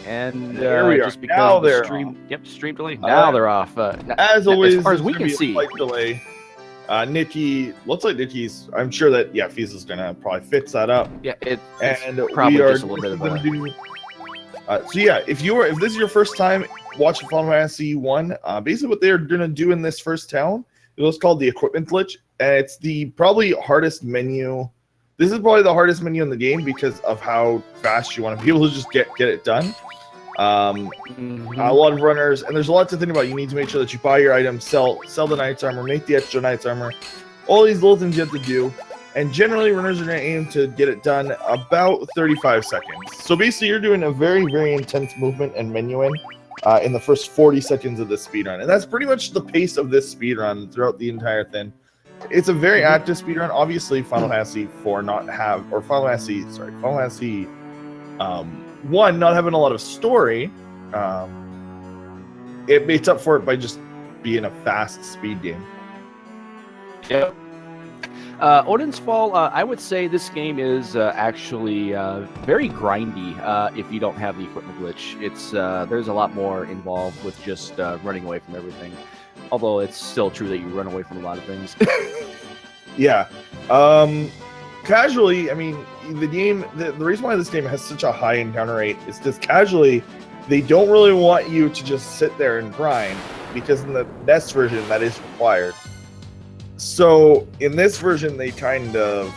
And There we are. just because Now of the they're stream, stream delay. Now they're off. As always, as far as we there's can gonna be a see. slight delay. Nikki, looks like Nikki's. I'm sure that Fiza's gonna probably fix that up. Yeah, it's we probably are just a little bit of a. do. So yeah, if this is your first time watching Final Fantasy 1, basically what they're gonna do in this first town, it was called the equipment glitch, and it's the probably hardest menu. This is probably the hardest menu in the game because of how fast you want to be able to just get it done. A lot of runners, and there's a lot to think about. You need to make sure that you buy your items, sell the knight's armor, make the extra knight's armor, all these little things you have to do. And generally, runners are going to aim to get it done about 35 seconds. So basically, you're doing a very, very intense movement and menuing in the first 40 seconds of this speedrun. And that's pretty much the pace of this speedrun throughout the entire thing. It's a very active speedrun. Obviously, Final Fantasy 1 not having a lot of story. It makes up for it by just being a fast speed game. Yep. Odin's Fall, I would say this game is actually very grindy if you don't have the equipment glitch. It's there's a lot more involved with just running away from everything. Although it's still true that you run away from a lot of things. Yeah. Casually, I mean, the game, the reason why this game has such a high encounter rate is because casually, they don't really want you to just sit there and grind, because in the NES version, that is required. So in this version, they kind of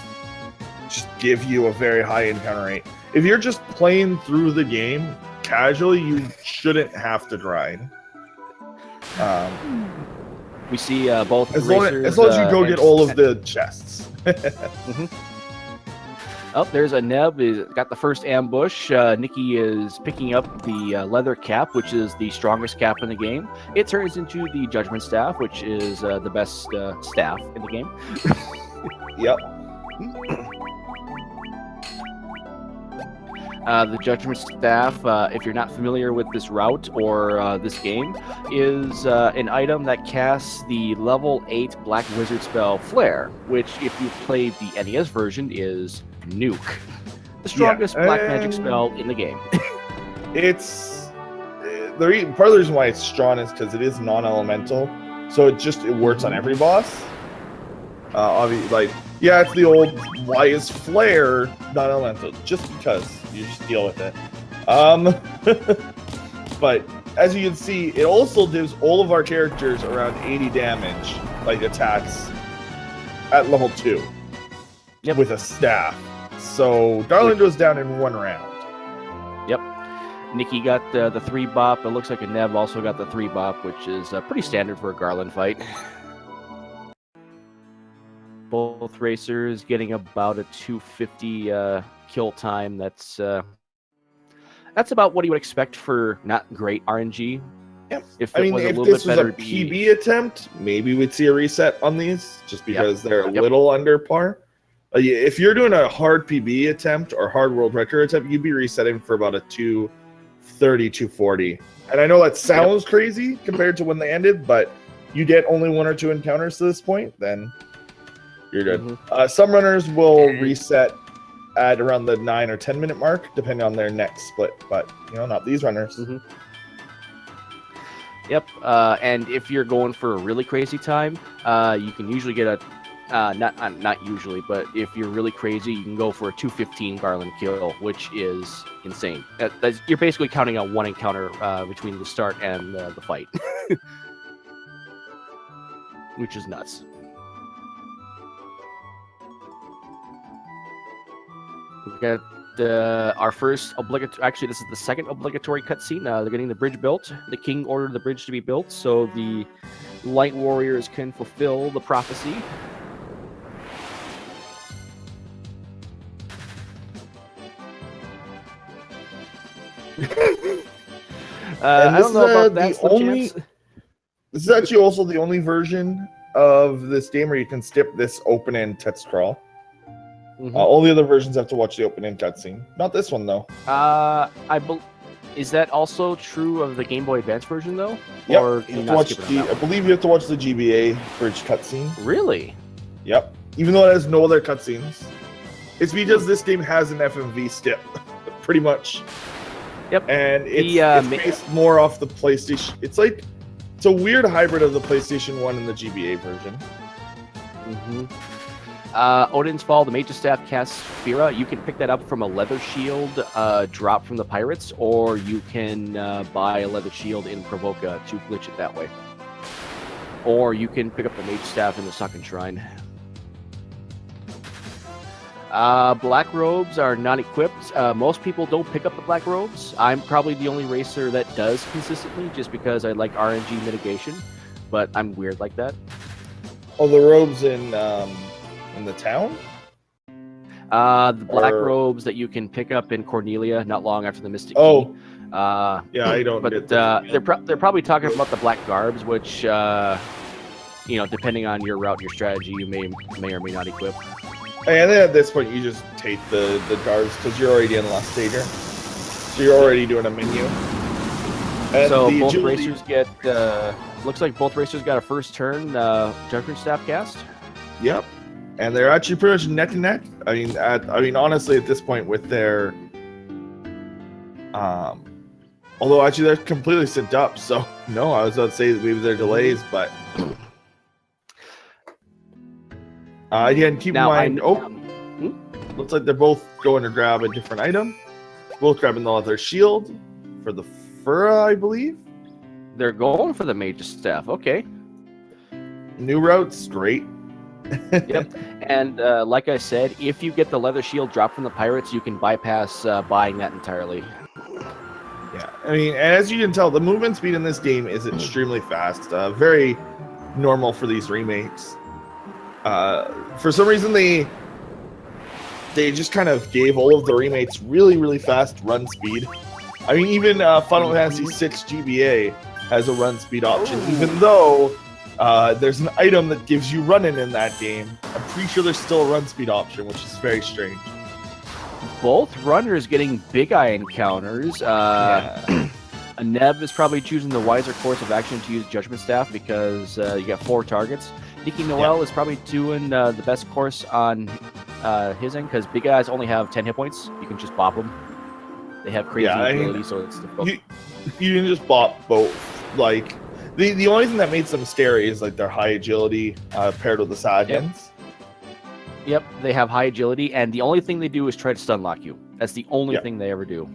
just give you a very high encounter rate. If you're just playing through the game casually, you shouldn't have to grind. We see both as long as you go get all of the chests. Oh, there's a Neb. He's got the first ambush. Nikki is picking up the leather cap, which is the strongest cap in the game. It turns into the Judgment Staff, which is the best staff in the game. Yep. The Judgment Staff, if you're not familiar with this route or this game, is an item that casts the level 8 Black Wizard spell Flare, which, if you've played the NES version, is Nuke. The strongest black magic spell in the game. It's part of the reason why it's strong is because it is non-elemental, so it works on every boss. Obviously, it's the old why is Flare non-elemental? Just because you just deal with it. But as you can see, it also gives all of our characters around 80 damage, attacks at level 2 with a staff. So Garland goes down in 1 round. Yep. Nikki got the 3 bop. It looks like a Neb also got the 3 bop, which is pretty standard for a Garland fight. Both racers getting about a 250 kill time. That's about what you would expect for not great RNG. Yep. If this was a PB attempt, maybe we'd see a reset on these, just because they're a little under par. If you're doing a hard PB attempt or hard world record attempt, you'd be resetting for about a 230, 240. And I know that sounds crazy compared to when they ended, but you get only 1 or 2 encounters to this point, then you're good. Some runners will reset at around the 9 or 10 minute mark, depending on their next split, but not these runners. Yep. And if you're going for a really crazy time, you can usually get a not usually, but if you're really crazy, you can go for a 215 Garland kill, which is insane. You're basically counting on 1 encounter between the start and the fight, which is nuts. We got our first obligatory. Actually, this is the second obligatory cutscene. They're getting the bridge built. The king ordered the bridge to be built so the light warriors can fulfill the prophecy. I don't know about that. This is actually also the only version of this game where you can skip this open-end text scroll. All the other versions have to watch the open-end cutscene. Not this one, though. Is that also true of the Game Boy Advance version, though? Yep. Or I believe you have to watch the GBA bridge cutscene. Really? Yep. Even though it has no other cutscenes. It's because this game has an FMV skip, pretty much. Yep. And it's based more off the PlayStation. It's a weird hybrid of the PlayStation 1 and the GBA version. Mm-hmm. Odin's Fall, the Mage's Staff casts Fira. You can pick that up from a leather shield drop from the pirates, or you can buy a leather shield in Provoca to glitch it that way. Or you can pick up the Mage Staff in the Sunken Shrine. Black robes are not equipped. Most people don't pick up the black robes. I'm probably the only racer that does consistently, just because I like RNG mitigation, but I'm weird like that. Oh, the robes in the town? The black robes that you can pick up in Cornelia not long after the Mystic Key. Yeah, I don't. But they're probably talking about the black garbs, which depending on your route and your strategy, you may or may not equip. And then at this point, you just take the garbs because you're already in Last Stager, so you're already doing a menu. And so both racers get. Looks like both racers got a first turn Judgment Staff cast. Yep. And they're actually pretty much neck and neck. I mean, honestly, at this point, with their, although actually they're completely synced up. So no, I was about to say that maybe they're delays, but again, keep in mind. Looks like they're both going to grab a different item. Both grabbing the leather shield for the Fura, I believe. They're going for the Mage's Staff. Okay. New routes, great. Yep. And like I said, if you get the leather shield drop from the pirates, you can bypass buying that entirely. Yeah, I mean, as you can tell, the movement speed in this game is extremely fast. Very normal for these remakes. For some reason, they just kind of gave all of the remakes really, really fast run speed. I mean, even Final Fantasy VI GBA has a run speed option, even though there's an item that gives you running in that game. I'm pretty sure there's still a run speed option, which is very strange. Both runners getting Big Eye encounters. Ajneb is probably choosing the wiser course of action to use Judgment Staff because you got 4 targets. Nickynoel is probably doing the best course on his end because Big Eyes only have 10 hit points. You can just bop them. They have crazy ability, so it's difficult. You can just bop both. Like, the only thing that makes them scary is like their high agility paired with the Saiyans. Yep, they have high agility, and the only thing they do is try to stun lock you. That's the only thing they ever do.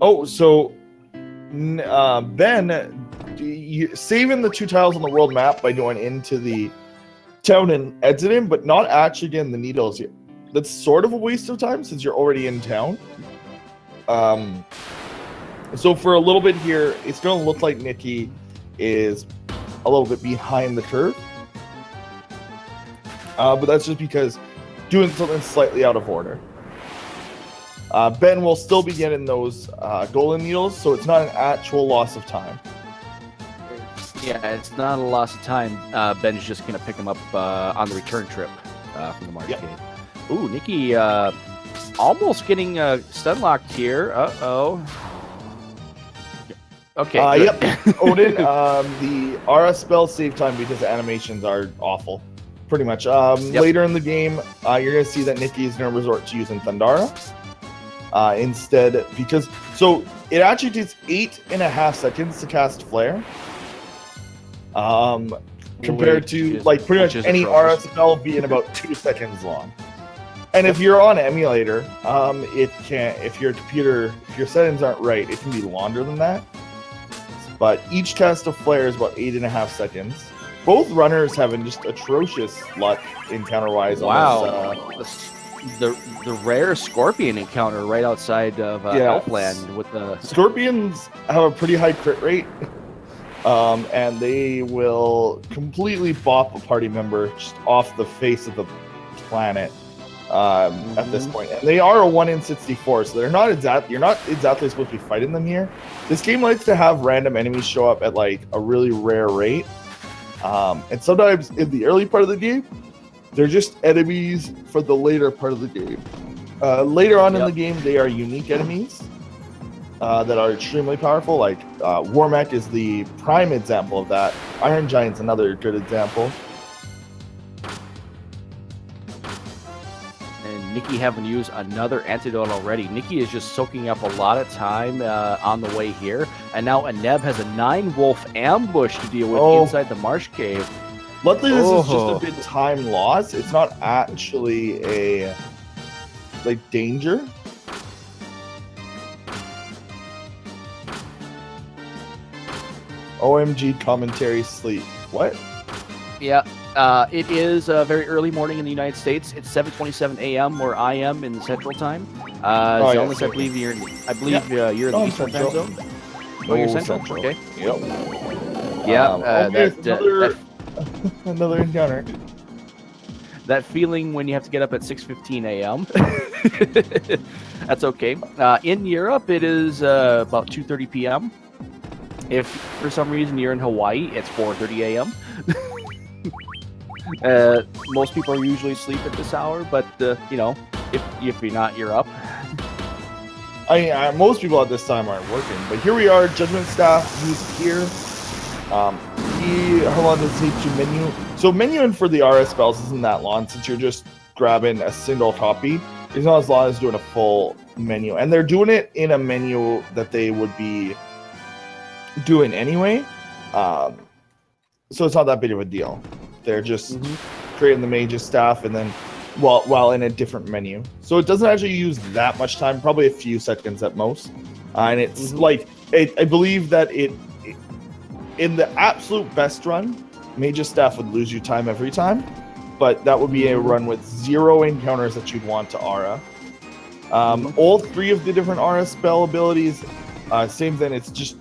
Oh, so Ben, saving the 2 tiles on the world map by going into the town and exiting, but not actually getting the needles yet. That's sort of a waste of time since you're already in town. So for a little bit here, it's going to look like Nicky is a little bit behind the curve. But that's just because doing something slightly out of order. Ben will still be getting those golden needles, so it's not an actual loss of time. Yeah, it's not a loss of time. Ben's just going to pick him up on the return trip from the March Cave. Ooh, Nicky almost getting stun locked here. Uh-oh. Okay. Odin, the RS spell save time because the animations are awful. Pretty much. Later in the game, you're going to see that Nicky is going to resort to using Thundara instead because... So it actually takes 8.5 seconds to cast Flare. Compared to like pretty much any RS spell being about 2 seconds long. And if you're on emulator, it can, if your settings aren't right, it can be longer than that. But each cast of Flare is about 8.5 seconds. Both runners having just atrocious luck encounter-wise. Wow. The rare Scorpion encounter right outside of Elfland with the... Scorpions have a pretty high crit rate. And they will completely bop a party member just off the face of the planet at this point. And they are a 1 in 64, so you're not exactly supposed to be fighting them here. This game likes to have random enemies show up at like a really rare rate. And sometimes in the early part of the game, they're just enemies for the later part of the game. Later on in the game, they are unique enemies that are extremely powerful. Like Warmech is the prime example of that. Iron Giant's another good example. And Nicky having used another antidote already. Nicky is just soaking up a lot of time on the way here. And now Ajneb has a 9-wolf ambush to deal with inside the marsh cave. Luckily, this is just a bit time loss. It's not actually a danger. OMG commentary sleep. What? Yeah, it is very early morning in the United States. It's 7:27 a.m. where I am in Central Time. Zelnus, I believe you're in the Eastern Time Zone. Oh, you're Central. Okay. Yep. Yeah. Another encounter. That feeling when you have to get up at 6:15 a.m. That's okay. In Europe, it is about 2:30 p.m. If for some reason you're in Hawaii, it's 4:30 a.m. Most people are usually asleep at this hour, but if you're not, you're up. Most people at this time aren't working, but here we are. Judgment Staff used here. How long does it take to menu? So menuing for the RS spells isn't that long since you're just grabbing a single copy. It's not as long as doing a full menu, and they're doing it in a menu that they would be doing anyway. So it's not that big of a deal. They're just creating the mage's staff and then while in a different menu. So it doesn't actually use that much time, probably a few seconds at most. And it's I believe that it in the absolute best run, mage's staff would lose you time every time, but that would be a run with 0 encounters that you'd want to aura. All 3 of the different aura spell abilities, same thing. It's just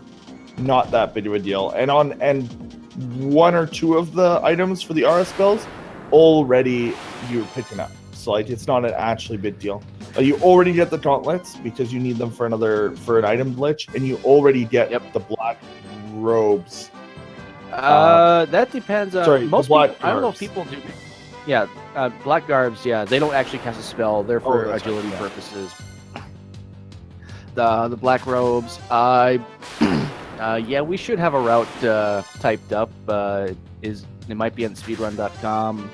not that big of a deal. And 1 or 2 of the items for the aura spells already you're picking up. So it's not an actually big deal. You already get the gauntlets because you need them for an item glitch, and you already get the black robes. That depends on most people. Garbs. I don't know if people do. Yeah, black garbs. Yeah, they don't actually cast a spell. They're for agility purposes. The black robes. We should have a route typed up. It might be on speedrun.com.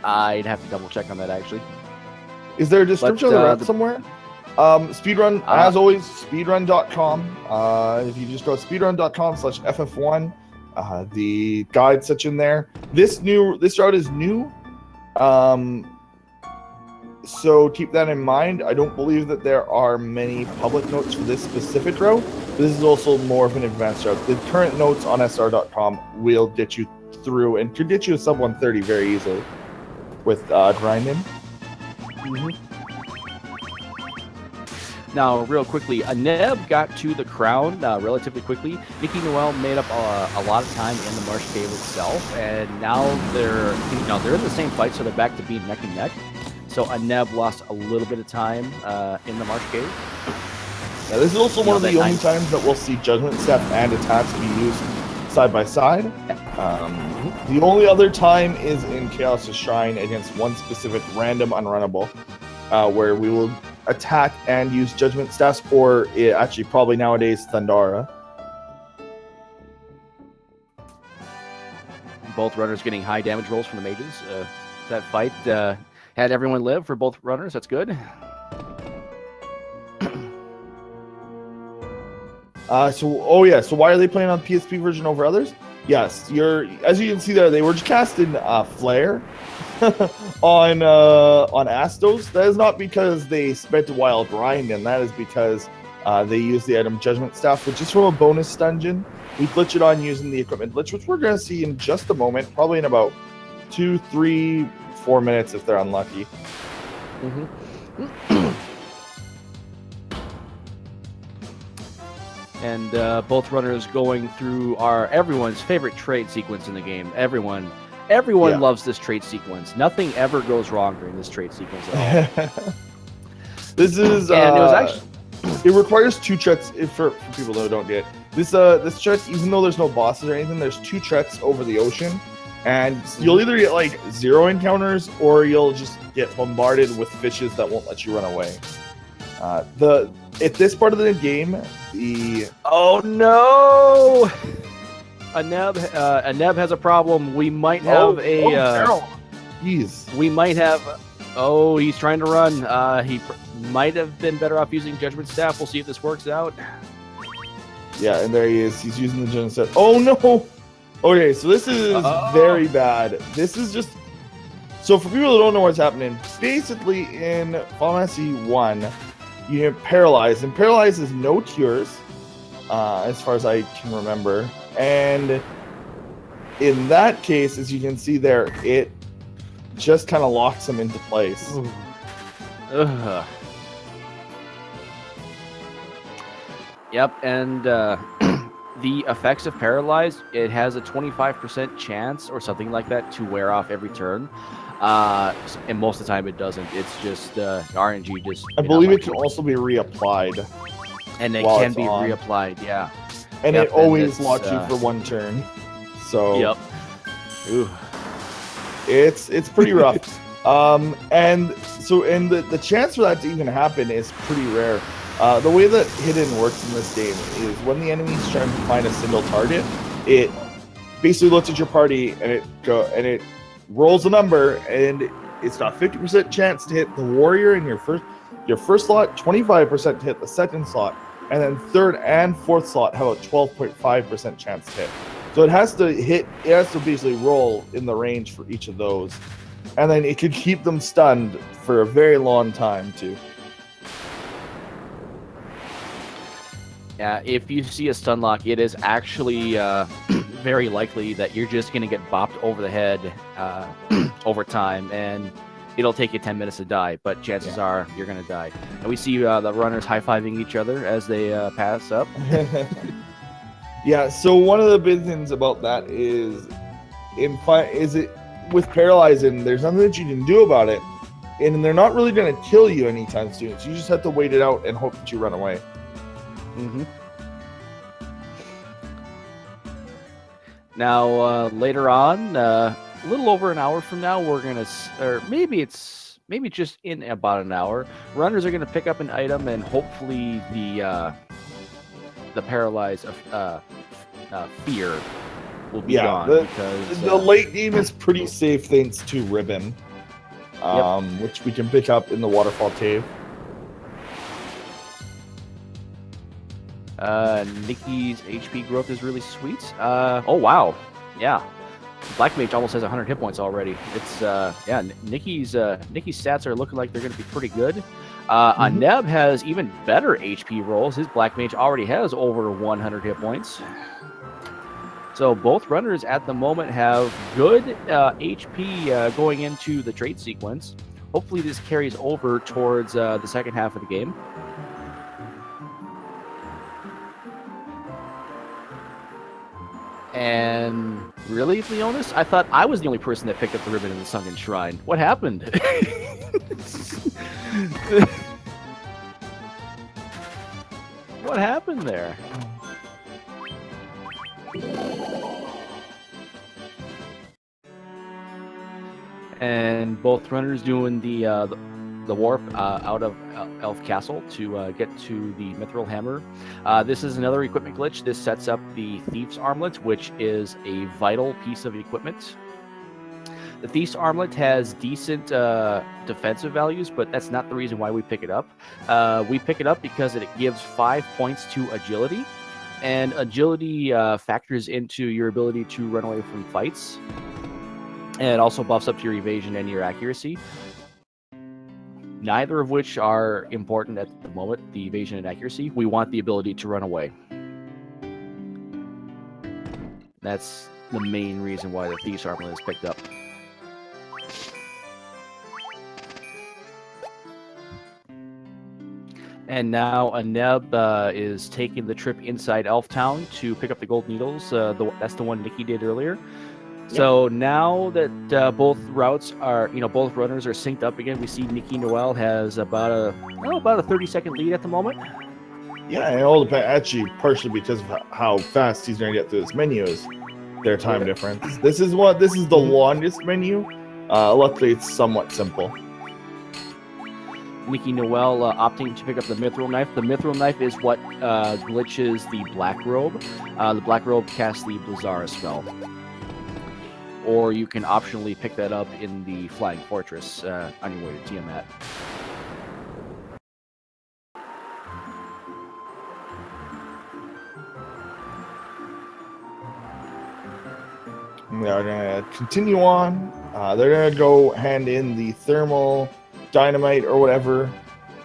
I'd have to double check on that actually. Is there a description of the route somewhere? Speedrun, as always, speedrun.com. If you just go to speedrun.com/ff1, the guide section there. This route is new. So keep that in mind. I don't believe that there are many public notes for this specific route. This is also more of an advanced route. The current notes on sr.com will get you through and could get you a sub 130 very easily with grinding. Now, real quickly, Ajneb got to the crown relatively quickly. Nickynoel made up a lot of time in the marsh cave itself, and now they're in the same fight, so they're back to being neck and neck. So Ajneb lost a little bit of time in the marsh cave. Yeah, this is also one of the only times that we'll see Judgment Staff and attacks be used side by side. The only other time is in Chaos' Shrine against one specific random unrunnable, where we will attack and use Judgment Staffs, or actually probably nowadays Thundara. Both runners getting high damage rolls from the mages. That fight had everyone live for both runners. That's good. So why are they playing on PSP version over others? Yes, as you can see there, they were just casting Flare on Astos. That is not because they spent a while grinding. That is because they used the item Judgment Staff, which is from a bonus dungeon. We glitch it on using the equipment glitch, which we're going to see in just a moment, probably in about 2, 3, 4 minutes if they're unlucky. And both runners going through everyone's favorite trade sequence in the game. Everyone loves this trade sequence. Nothing ever goes wrong during this trade sequence at all. This is and it was actually it requires 2 treks for people that don't get this trek. Even though there's no bosses or anything, there's 2 treks over the ocean, and you'll either get like 0 encounters or you'll just get bombarded with fishes that won't let you run away. At this part of the game, oh no, Ajneb has a problem. We might have Jeez. We might have. Oh, he's trying to run. He might have been better off using Judgment Staff. We'll see if this works out. Yeah, and there he is. He's using the Judgment Staff. Oh no! Okay, so this is very bad. This is just. So for people who don't know what's happening, basically in Final Fantasy 1, you get Paralyzed, and Paralyzed is no cures, as far as I can remember. And in that case, as you can see there, it just kind of locks him into place. Ugh. Yep, and the effects of Paralyzed, it has a 25% chance or something like that to wear off every turn. And most of the time it doesn't. It's just RNG just... I believe it can also be reapplied. And it can be reapplied, yeah. And it always locks you for one turn. So... Yep. Ooh. It's pretty rough. And so the chance for that to even happen is pretty rare. The way that Hidden works in this game is when the enemy's trying to find a single target, it basically looks at your party and it rolls a number, and it's got 50% chance to hit the warrior in your first slot, 25% to hit the second slot, and then third and fourth slot have a 12.5% chance to hit. So it has to basically roll in the range for each of those. And then it could keep them stunned for a very long time, too. Yeah, if you see a stun lock, it is actually very likely that you're just going to get bopped over the head over time, and it'll take you 10 minutes to die, but chances are you're going to die. And we see the runners high-fiving each other as they pass up. Yeah, so one of the big things about that is with paralyzing, there's nothing that you can do about it, and they're not really going to kill you anytime soon, so you just have to wait it out and hope that you run away. Mm-hmm. Now, later on, a little over an hour from now, we're gonna, or maybe just in about an hour, runners are gonna pick up an item, and hopefully the paralyzed fear will be gone. Because the late game is pretty safe thanks to Ribbon, which we can pick up in the Waterfall Cave. Nicky's HP growth is really sweet. Oh wow, yeah. Black Mage almost has 100 hit points already. It's yeah. Nicky's stats are looking like they're going to be pretty good. Ajneb has even better HP rolls. His Black Mage already has over 100 hit points. So both runners at the moment have good HP going into the trade sequence. Hopefully this carries over towards the second half of the game. And really, Leonis, I thought I was the only person that picked up the ribbon in the Sunken Shrine. What happened? What happened there? And both runners doing the warp out of Elf Castle to get to the Mithril Hammer. This is another equipment glitch. This sets up the Thief's Armlet, which is a vital piece of equipment. The Thief's Armlet has decent defensive values, but that's not the reason why we pick it up. We pick it up because it gives 5 points to agility, and agility factors into your ability to run away from fights. And it also buffs up your evasion and your accuracy. Neither of which are important at the moment, the evasion and accuracy. We want the ability to run away. That's the main reason why the Thief's Armlet is picked up. And now Ajneb is taking the trip inside Elf Town to pick up the gold needles. That's the one Nicky did earlier. So now that both routes are, both runners are synced up again, we see Nickynoel has about a 30-second lead at the moment. Yeah, and it all depends, actually, partially because of how fast he's going to get through this menu is their time difference. This is the longest menu. Luckily, it's somewhat simple. Nickynoel opting to pick up the Mithril Knife. The Mithril Knife is what glitches the Black Robe. The Black Robe casts the Blizzara spell. or you can optionally pick that up in the Flying Fortress on your way to Tiamat. They're going to continue on. They're going to go hand in the thermal dynamite or whatever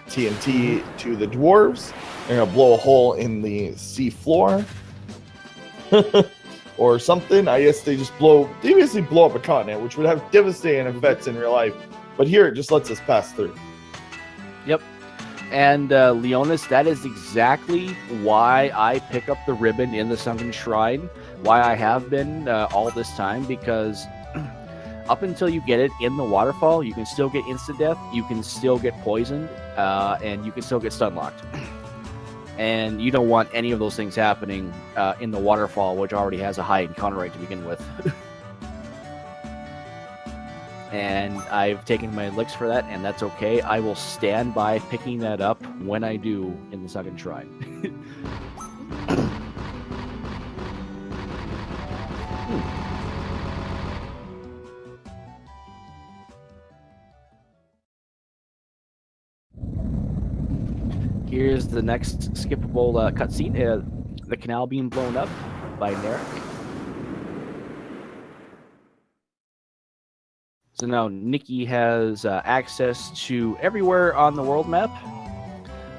TNT to the dwarves. They're going to blow a hole in the sea floor or something. I guess they basically blow up a continent, which would have devastating effects in real life. But here it just lets us pass through. Yep. And Leonis, that is exactly why I pick up the ribbon in the Sunken Shrine, why I have been all this time, because up until you get it in the waterfall, you can still get insta-death, you can still get poisoned, and you can still get stun-locked. And you don't want any of those things happening in the waterfall, which already has a high encounter rate to begin with. And I've taken my licks for that, and that's okay. I will stand by picking that up when I do in the Sunken Shrine. Here's the next skippable cutscene. The canal being blown up by Narek. So now Nicky has access to everywhere on the world map.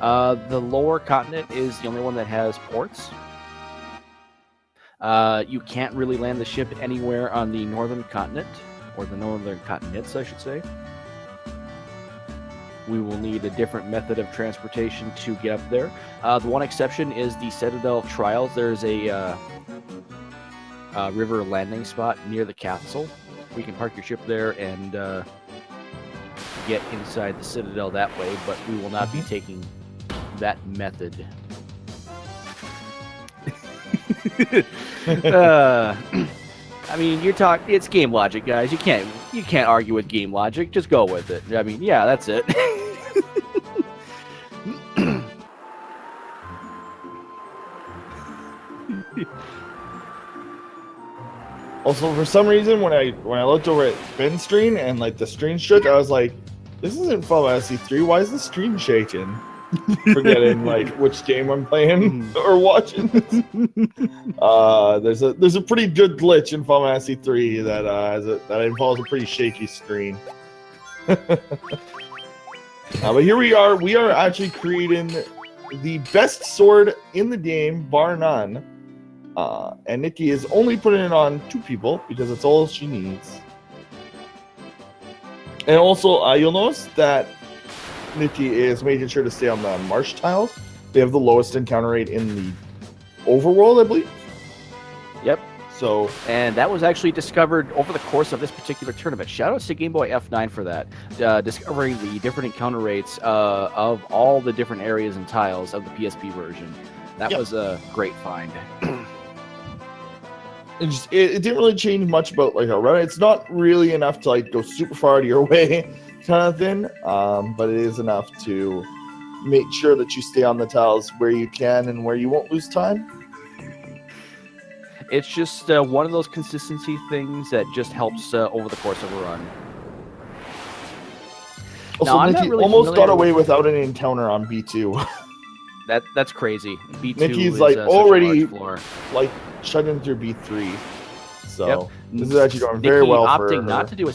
The lower continent is the only one that has ports. You can't really land the ship anywhere on the northern continent, or the northern continents, I should say. We will need a different method of transportation to get up there. The one exception is the Citadel Trials. There's a river landing spot near the castle. We can park your ship there and get inside the Citadel that way, but we will not be taking that method. I mean, it's game logic, guys. You can't argue with game logic. Just go with it. I mean, yeah, that's it. Also, for some reason, when I looked over at Ben's screen and like the screen shook, I was like, "This isn't Final Fantasy 3. Why is the screen shaking?" Forgetting like which game I'm playing or watching. There's a pretty good glitch in Final Fantasy 3 that involves a pretty shaky screen. But here we are. We are actually creating the best sword in the game, bar none. And Nicky is only putting it on 2 people because it's all she needs. And also, you'll notice that Nicky is making sure to stay on the marsh tiles. They have the lowest encounter rate in the overworld, I believe. Yep. So, and that was actually discovered over the course of this particular tournament. Shoutouts to Game Boy F9 for that. Discovering the different encounter rates of all the different areas and tiles of the PSP version. That was a great find. It didn't really change much about like a run. It's not really enough to like go super far out of your way, kind of thing. But it is enough to make sure that you stay on the tiles where you can and where you won't lose time. It's just one of those consistency things that just helps over the course of a run. Also, Nicky really almost got away without an encounter on B2. That's crazy. B2 Nicky's is like already like shutting through B3. So this is actually going very Nicky well opting for her. not to do a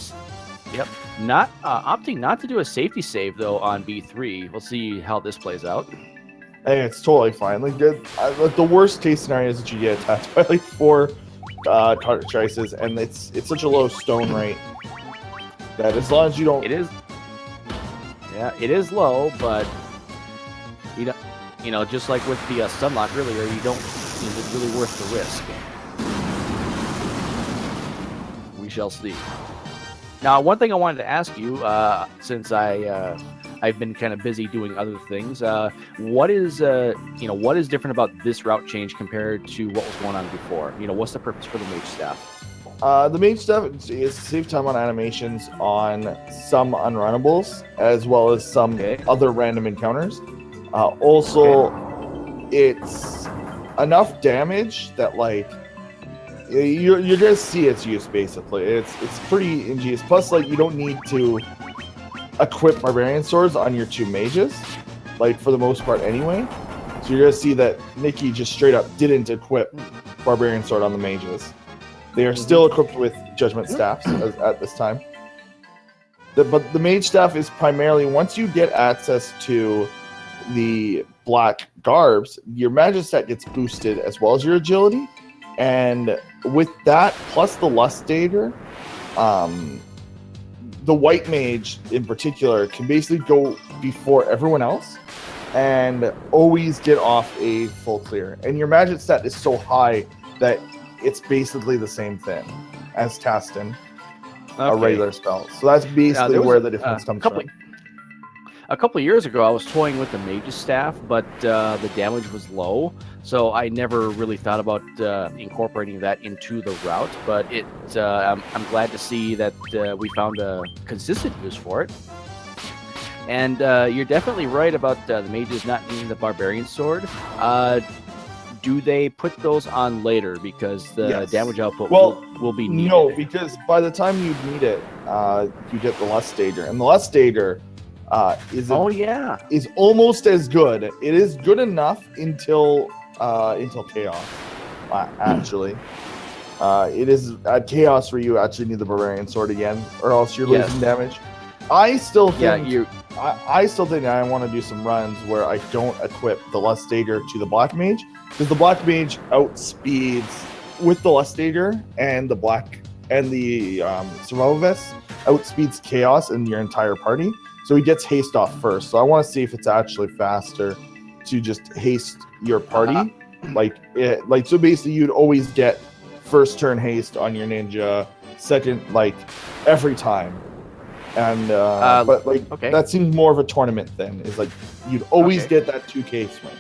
opting not to do a safety save though on B3. We'll see how this plays out. Hey, it's totally fine. Like the worst case scenario is that you get attacked by like 4 target choices, and it's such a low stone rate that as long as you don't, it is low, but you know, just like with the stunlock earlier, it's really worth the risk. We shall see. Now, one thing I wanted to ask you, since I've been kind of busy doing other things, what is different about this route change compared to what was going on before? You know, what's the purpose for the mage staff? The main stuff is save time on animations on some unrunnables, as well as some other random encounters. Also, it's enough damage that like You're gonna see its use basically. It's pretty ingenious. Plus, like, you don't need to equip barbarian swords on your 2 mages, like, for the most part anyway. So you're gonna see that Nicky just straight up didn't equip barbarian sword on the mages. They are still equipped with judgment staffs at this time. But the mage staff is primarily, once you get access to the black garbs, your magic stat gets boosted as well as your agility. And with that, plus the lust dagger, the white mage in particular can basically go before everyone else and always get off a full clear. And your magic stat is so high that it's basically the same thing as casting a regular spell. So that's basically where the difference comes from. A couple of years ago, I was toying with the mage's staff, but the damage was low, so I never really thought about incorporating that into the route. But I'm glad to see that we found a consistent use for it. And you're definitely right about the mages not needing the barbarian sword. Do they put those on later because the damage output will be needed? No, because by the time you need it, you get the lust dagger, and the lust dagger is almost as good. It is good enough until chaos. Actually, it is at chaos where you actually need the barbarian sword again, or else you're losing damage. I still think I still think I want to do some runs where I don't equip the lust dagger to the black mage, because the black mage outspeeds with the lust dagger, and the survival vest outspeeds chaos in your entire party. So he gets haste off first. So I want to see if it's actually faster to just haste your party. So basically you'd always get first turn haste on your ninja, second, like, every time. And that seems more of a tournament thing. Is like you'd always get that 2K swing.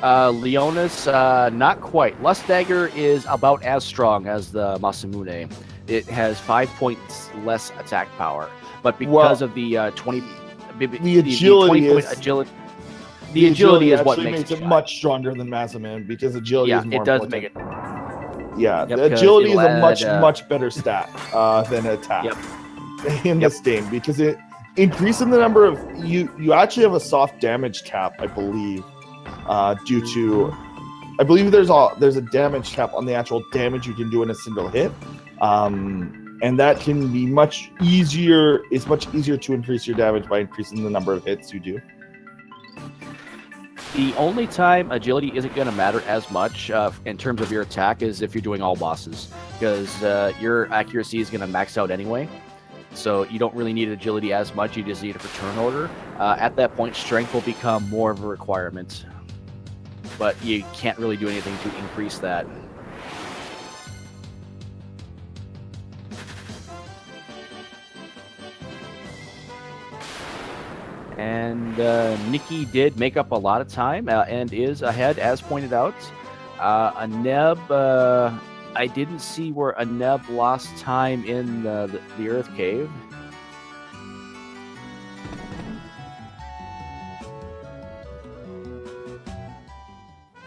Leonis, not quite. Lust Dagger is about as strong as the Masamune. It has 5 points less attack power, but because of the 20, the agility is what makes it much stronger than Masamune, because agility is more important. Make it. Yeah, the agility is a much better stat than attack. In this game, because it increases the number of you actually have a soft damage cap, I believe, due to I believe there's a damage cap on the actual damage you can do in a single hit, and that can be much easier. It's much easier to increase your damage by increasing the number of hits you do. The only time agility isn't going to matter as much in terms of your attack is if you're doing all bosses, because your accuracy is going to max out anyway. So you don't really need agility as much, you just need it for turn order. At that point, strength will become more of a requirement. But you can't really do anything to increase that. And Nicky did make up a lot of time and is ahead, as pointed out. Ajneb... I didn't see where Ajneb lost time in the Earth Cave.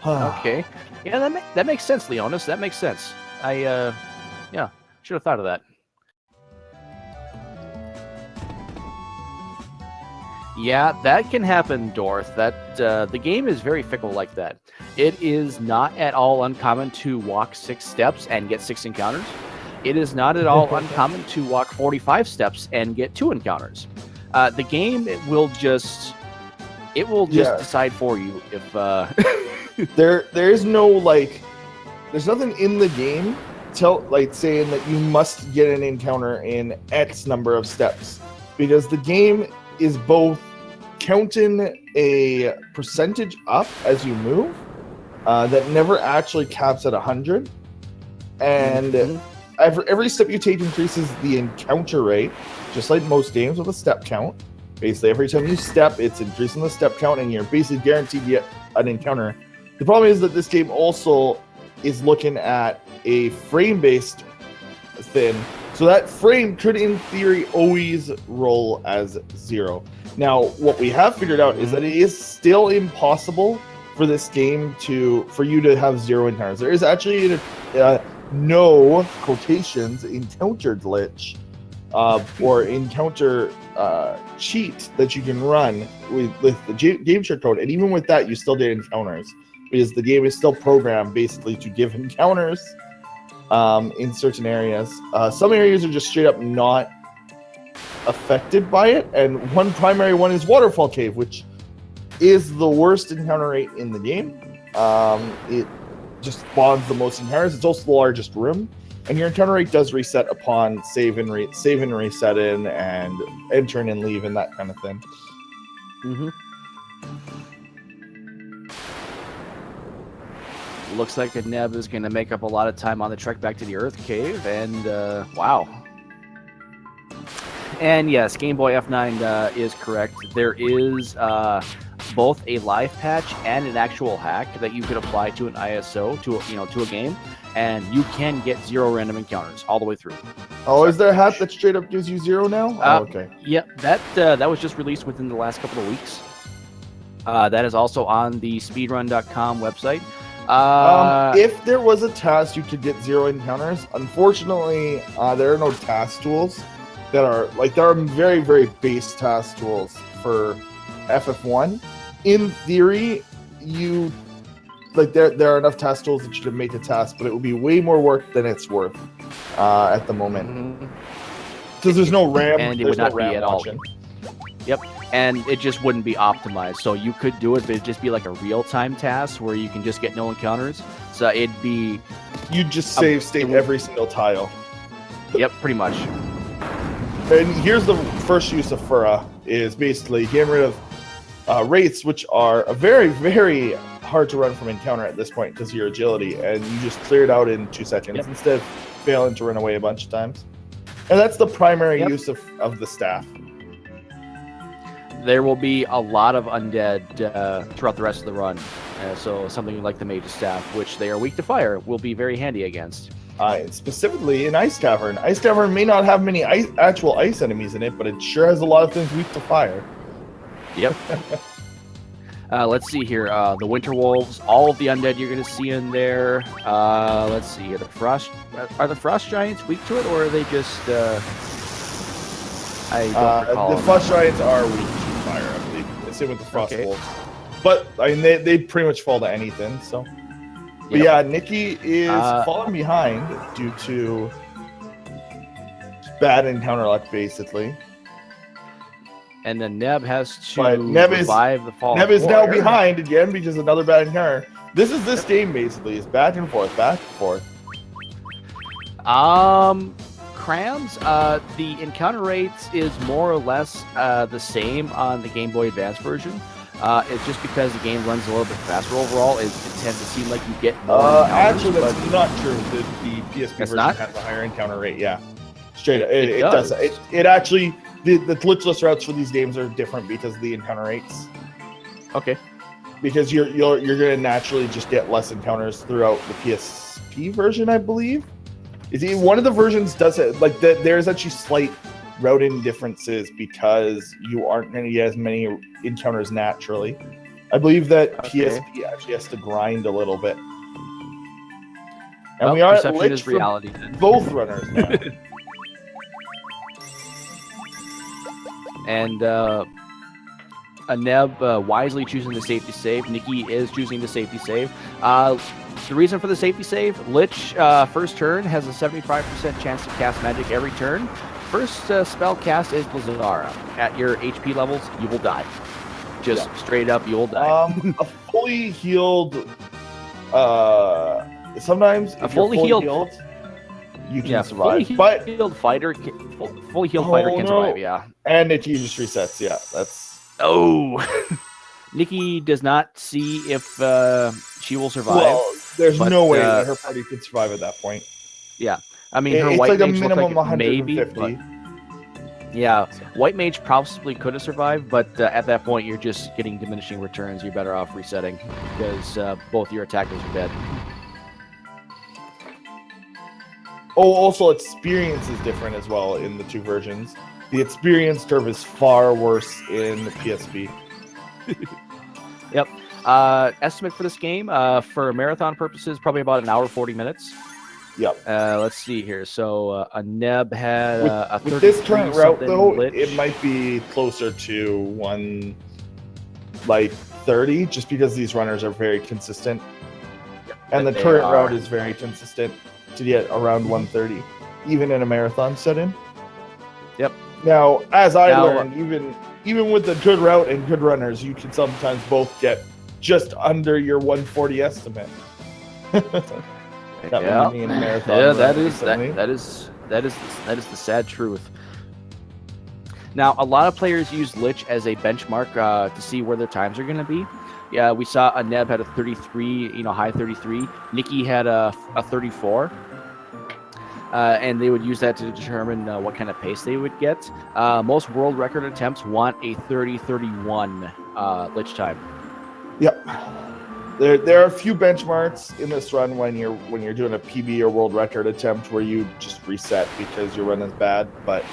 Okay. Yeah, that makes sense, Leonis. That makes sense. I should have thought of that. Yeah, that can happen, Dorth. That the game is very fickle like that. It is not at all uncommon to walk 6 steps and get 6 encounters. It is not at all uncommon to walk 45 steps and get 2 encounters. The game will just decide for you if there's no there's nothing in the game saying that you must get an encounter in X number of steps, because the game is both counting a percentage up as you move that never actually caps at 100, and every step you take increases the encounter rate, just like most games with a step count. Basically, every time you step, it's increasing the step count, and you're basically guaranteed to get an encounter. The problem is that this game also is looking at a frame-based thing, so that frame could, in theory, always roll as 0. Now, what we have figured out is that it is still impossible for this game for you to have 0 encounters. There is actually no quotations encounter glitch or encounter cheat that you can run with the game share code, and even with that, you still get encounters because the game is still programmed basically to give encounters in certain areas. Some areas are just straight up not affected by it, and one primary one is Waterfall Cave, which is the worst encounter rate in the game. It just spawns the most encounters. It's also the largest room, and your encounter rate does reset upon save and reset in, and entering and leave, and that kind of thing. Mm-hmm. Looks like ajneb is going to make up a lot of time on the trek back to the Earth Cave, and wow. And yes, Game Boy F9 is correct. There is both a live patch and an actual hack that you could apply to an ISO to a game, and you can get 0 random encounters all the way through. Oh, is there a hack that straight up gives you 0 now? Okay. Yeah, that was just released within the last couple of weeks. That is also on the speedrun.com website. If there was a task you could get 0 encounters, unfortunately, there are no task tools that are there are very, very base task tools for FF1. In theory, there are enough task tools that you can make a task, but it would be way more work than it's worth at the moment. Because there's no RAM, and it there's would not no RAM be at all. option. Yep, and it just wouldn't be optimized. So you could do it, but it'd just be like a real-time task where you can just get no encounters. So it'd be... You'd just save state every single tile. Yep, pretty much. And here's the first use of Fura, is basically getting rid of wraiths, which are a very, very hard to run from encounter at this point because of your agility, and you just clear it out in 2 seconds instead of failing to run away a bunch of times. And that's the primary use of the staff. There will be a lot of undead throughout the rest of the run, so something like the Mage's Staff, which they are weak to fire, will be very handy against. Specifically in Ice Cavern. Ice Cavern may not have many actual ice enemies in it, but it sure has a lot of things weak to fire. Yep. Let's see here. The Winter Wolves, all of the undead you're going to see in there. Let's see here. Are the Frost Giants weak to it, or are they just... I don't recall. The Frost Giants are weak to fire, I believe. Same with the Frost Wolves. But, I mean, they pretty much fall to anything, so... But yeah, Nicky is falling behind due to bad encounter luck, basically. And then Neb has to revive the fall. Neb is now behind again because another bad encounter. This game basically is back and forth, back and forth. Crams, the encounter rates is more or less the same on the Game Boy Advance version. It's just because the game runs a little bit faster overall. It tends to seem like you get more actually, that's not true. The PSP version has a higher encounter rate. Yeah, straight up. It does. It actually, the glitchless routes for these games are different because of the encounter rates. Okay. Because you're gonna naturally just get less encounters throughout the PSP version, I believe. One of the versions does it like that. There's actually slight routing differences because you aren't going to get as many encounters naturally. I believe that PSP actually has to grind a little bit. And we are perception is reality. Both runners now. And ajneb wisely choosing the safety save. Nicky is choosing the safety save. The reason for the safety save, Lich first turn has a 75% chance to cast magic every turn. First spell cast is Blizzara. At your HP levels, you will die. Just straight up, you will die. A fully healed... sometimes if fully healed, you can survive. Fully healed fighter can survive, yeah. And it just resets, yeah. That's... Oh! Nicky does not see if she will survive. Well, there's no way that her party could survive at that point. Yeah. I mean, her it's white like a mage minimum like 150. maybe, yeah, white mage possibly could have survived, but at that point you're just getting diminishing returns. You're better off resetting because both your attackers are dead. Oh, also experience is different as well in the two versions. The experience curve is far worse in the PSP. Yep. Estimate for this game, for marathon purposes, probably about an hour 40 minutes. Yep. Let's see here. So ajneb had a with this current route though, lich. it might be closer to 1:30, just because these runners are very consistent, and the current route is very consistent to get around 1:30, even in a marathon setting. Yep. Now, as I learned, even with the good route and good runners, you can sometimes both get just under your 140 estimate. That is the sad truth. Now, a lot of players use Lich as a benchmark to see where their times are going to be. Yeah, we saw ajneb had a 33, high 33. Nicky had a 34. And they would use that to determine what kind of pace they would get. Most world record attempts want a 30-31 Lich time. Yep. There are a few benchmarks in this run when you're doing a PB or world record attempt where you just reset because your run is bad. But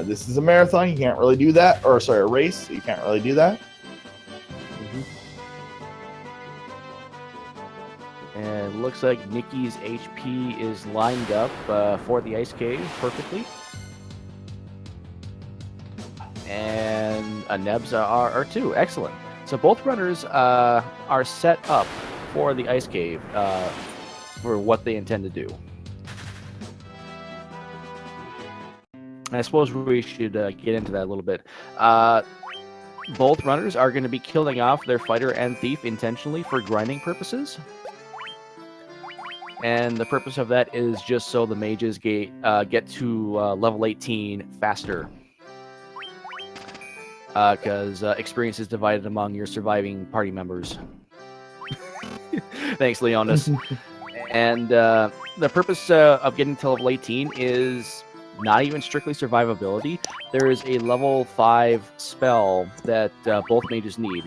this is a marathon, you can't really do that. Or sorry, a race, you can't really do that. And it looks like Nicky's HP is lined up for the ice cave perfectly. And ajneb's are too. Excellent. So both runners are set up for the ice cave for what they intend to do. And I suppose we should get into that a little bit. Both runners are going to be killing off their fighter and thief intentionally for grinding purposes. And the purpose of that is just so the mages get to level 18 faster. Because experience is divided among your surviving party members. Thanks, Leonis. And the purpose of getting to level 18 is not even strictly survivability. There is a level 5 spell that both mages need,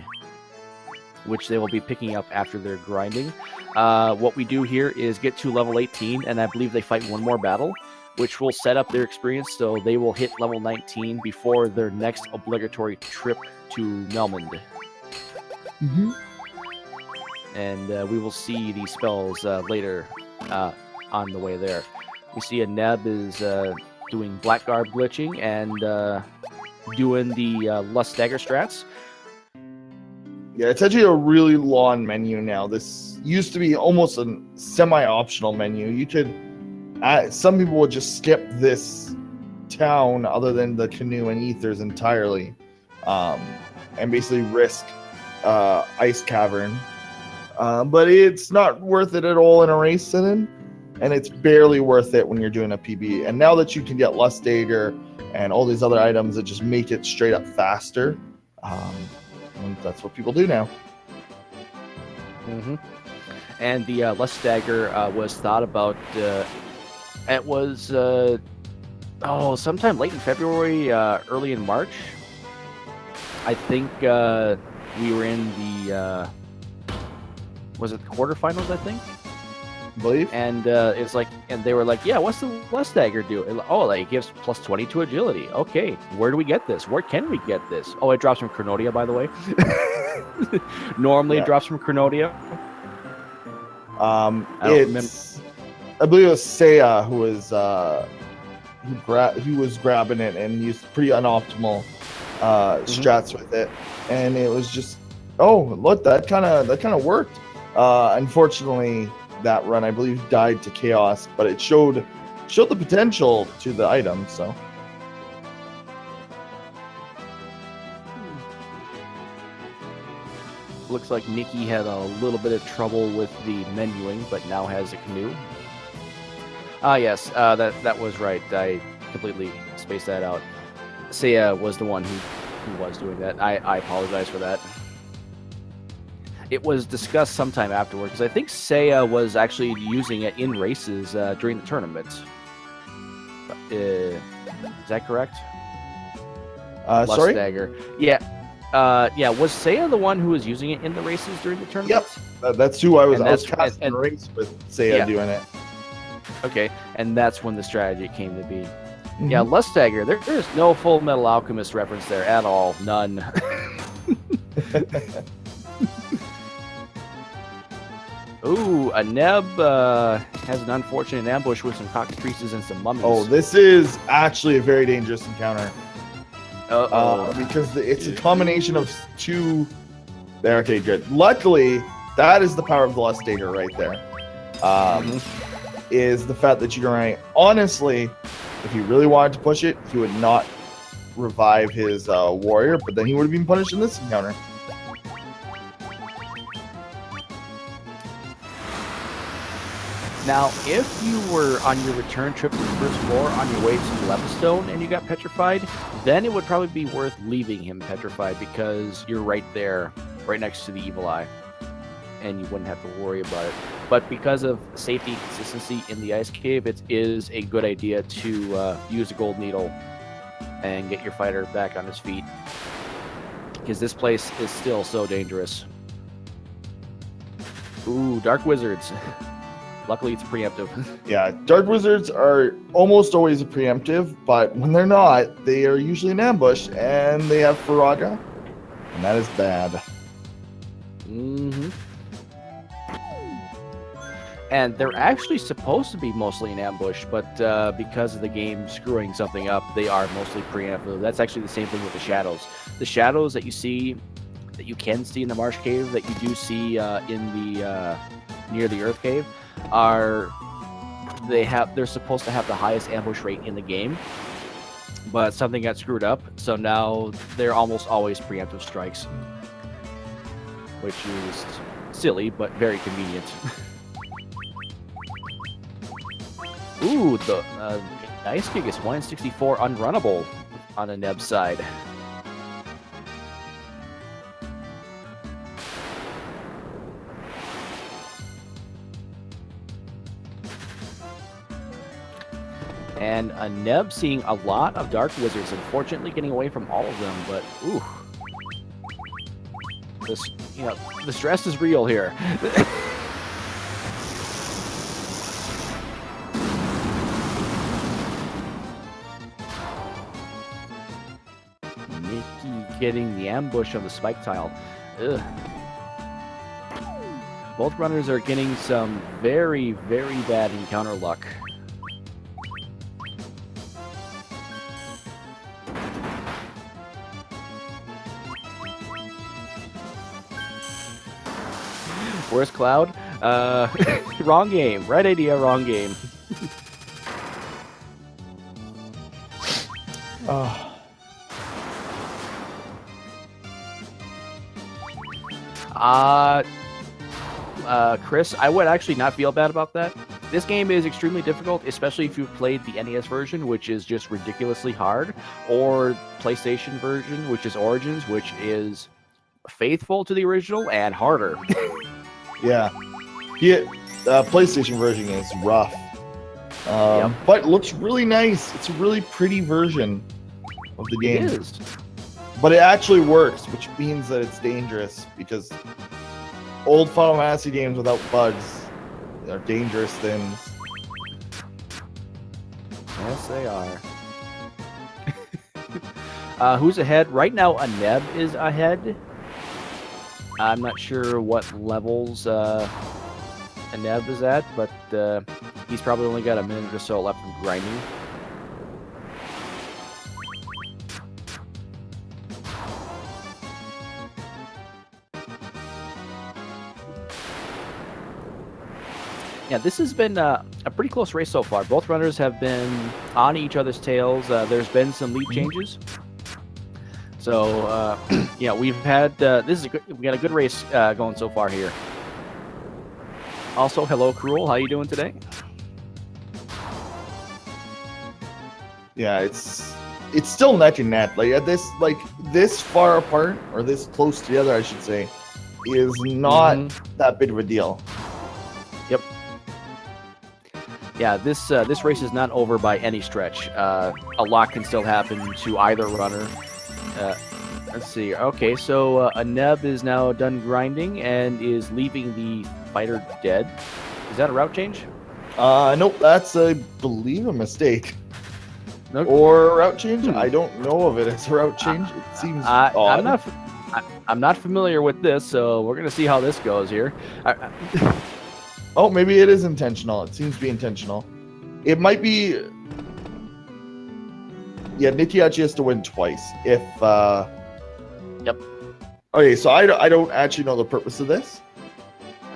which they will be picking up after their grinding. What we do here is get to level 18, and I believe they fight one more battle, which will set up their experience so they will hit level 19 before their next obligatory trip to Melmond. And we will see these spells later on the way there. We see ajneb is doing Blackguard glitching and doing the Lust Dagger strats. Yeah, it's actually a really long menu now. This used to be almost a semi-optional menu. You could, some people would just skip this town other than the canoe and ethers entirely, and basically risk Ice Cavern. But it's not worth it at all in a race setting, and it's barely worth it when you're doing a PB. And now that you can get Lust Dagger and all these other items that just make it straight up faster, and that's what people do now. And the Lust Dagger was thought about. It was sometime late in February, early in March. I think we were in the was it the quarterfinals? I think. I believe. And it's like, and they were like, "Yeah, what's the Lust Dagger do?" It gives plus 20 to agility. Okay, where do we get this? Where can we get this? Oh, it drops from Chronodia, by the way. Normally, it drops from Chronodia. I believe it was Seiya who was grabbing it and used pretty unoptimal strats with it, and it was just, look, that kind of worked. Unfortunately, that run, I believe, died to chaos, but it showed the potential to the item. So looks like Nicky had a little bit of trouble with the menuing, but now has a canoe. Yes, that was right. I completely spaced that out. Seiya was the one who was doing that. I apologize for that. It was discussed sometime afterward, because I think Seiya was actually using it in races during the tournament. Is that correct? Sorry? Dagger. Yeah. Was Seiya the one who was using it in the races during the tournament? Yep. That's who I was. I was casting a race with Seiya doing it. Okay, and that's when the strategy came to be. Yeah, Lust Dagger. There's no Full Metal Alchemist reference there at all. None. Ooh, a Neb has an unfortunate ambush with some cockatrices and some mummies. Oh, this is actually a very dangerous encounter. Uh-oh. Because it's a combination of two. There, okay, good. Luckily, that is the power of the Lust Dagger right there. Is the fact that you can right. Honestly, if he really wanted to push it, he would not revive his warrior, but then he would have been punished in this encounter. Now, if you were on your return trip to the first floor on your way to Levelstone and you got petrified, then it would probably be worth leaving him petrified because you're right there, right next to the Evil Eye, and you wouldn't have to worry about it. But because of safety and consistency in the Ice Cave, it is a good idea to use a Gold Needle and get your fighter back on his feet, because this place is still so dangerous. Ooh, Dark Wizards. Luckily, it's preemptive. Yeah, Dark Wizards are almost always a preemptive, but when they're not, they are usually an ambush, and they have Faraga, and that is bad. Mm-hmm. And they're actually supposed to be mostly an ambush, but because of the game screwing something up, they are mostly preemptive. That's actually the same thing with the shadows. The shadows that you see, that you can see in the Marsh Cave, that you do see in the near the Earth Cave, they're supposed to have the highest ambush rate in the game, but something got screwed up, so now they're almost always preemptive strikes, which is silly but very convenient. Ooh, the Ice Gig is 1 in 64 unrunnable on a Neb side. And a Neb seeing a lot of Dark Wizards, unfortunately getting away from all of them, but ooh. This, the stress is real here. Nicky getting the ambush on the spike tile. Ugh. Both runners are getting some very, very bad encounter luck. Where's Cloud? Wrong game. Right idea, wrong game. Chris, I would actually not feel bad about that. This game is extremely difficult, especially if you've played the NES version, which is just ridiculously hard, or PlayStation version, which is Origins, which is faithful to the original and harder. Yeah. PlayStation version is rough. Yep. But it looks really nice. It's a really pretty version of the game. It is. But it actually works, which means that it's dangerous, because old Final Fantasy games without bugs are dangerous things. Yes, they are. Who's ahead? Right now, a Neb is ahead. I'm not sure what levels a Neb is at, but he's probably only got a minute or so left from grinding. Yeah, this has been a pretty close race so far. Both runners have been on each other's tails. There's been some lead changes. So, yeah, we've had we got a good race going so far here. Also, hello, Cruel. How you doing today? Yeah, it's still neck and neck. This far apart, or this close together, I should say, is not that big of a deal. Yep. Yeah, this race is not over by any stretch. A lot can still happen to either runner. Let's see. Okay, so a Neb is now done grinding and is leaving the fighter dead. Is that a route change? Nope, that's, I believe, a mistake. Nope. Or a route change? I don't know of it as a route change. It seems odd. I'm not familiar with this, so we're gonna see how this goes here. Oh, maybe it is intentional. It seems to be intentional. It might be. Yeah, Nikki actually has to win twice. If Yep. Okay, so I don't actually know the purpose of this.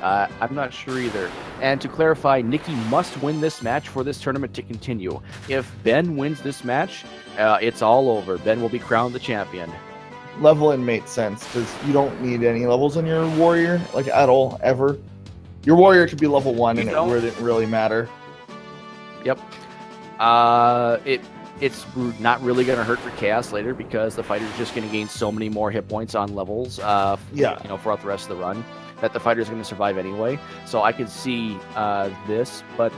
I'm not sure either. And to clarify, Nikki must win this match for this tournament to continue. If Ben wins this match, it's all over. Ben will be crowned the champion. Leveling makes sense because you don't need any levels in your warrior, like at all, ever. Your warrior could be level 1 and it wouldn't really matter. Yep. It's not really going to hurt for Chaos later because the fighter's just going to gain so many more hit points on levels. Throughout the rest of the run, that the fighter's going to survive anyway. So I could see this, but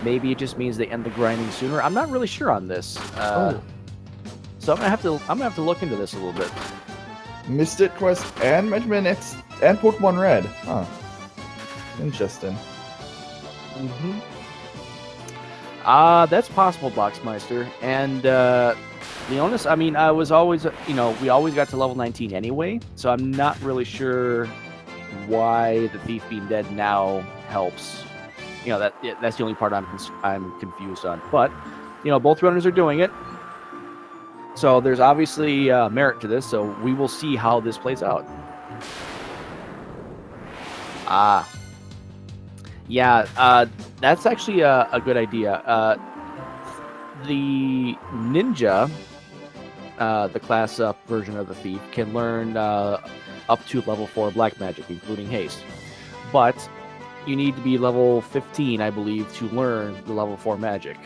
maybe it just means they end the grinding sooner. I'm not really sure on this. So I'm gonna have to look into this a little bit. Mystic Quest and Measurement X and Pokemon Red. Huh. Interesting. Mm-hmm. That's possible, Boxmeister. And Leonis, I mean, I was always, we always got to level 19 anyway, so I'm not really sure why the Thief being dead now helps. That's the only part I'm confused on. But, both runners are doing it. So there's obviously merit to this, so we will see how this plays out. That's actually a good idea. The ninja, the class up version of the thief, can learn up to level 4 black magic, including haste. But you need to be level 15, I believe, to learn the level 4 magic.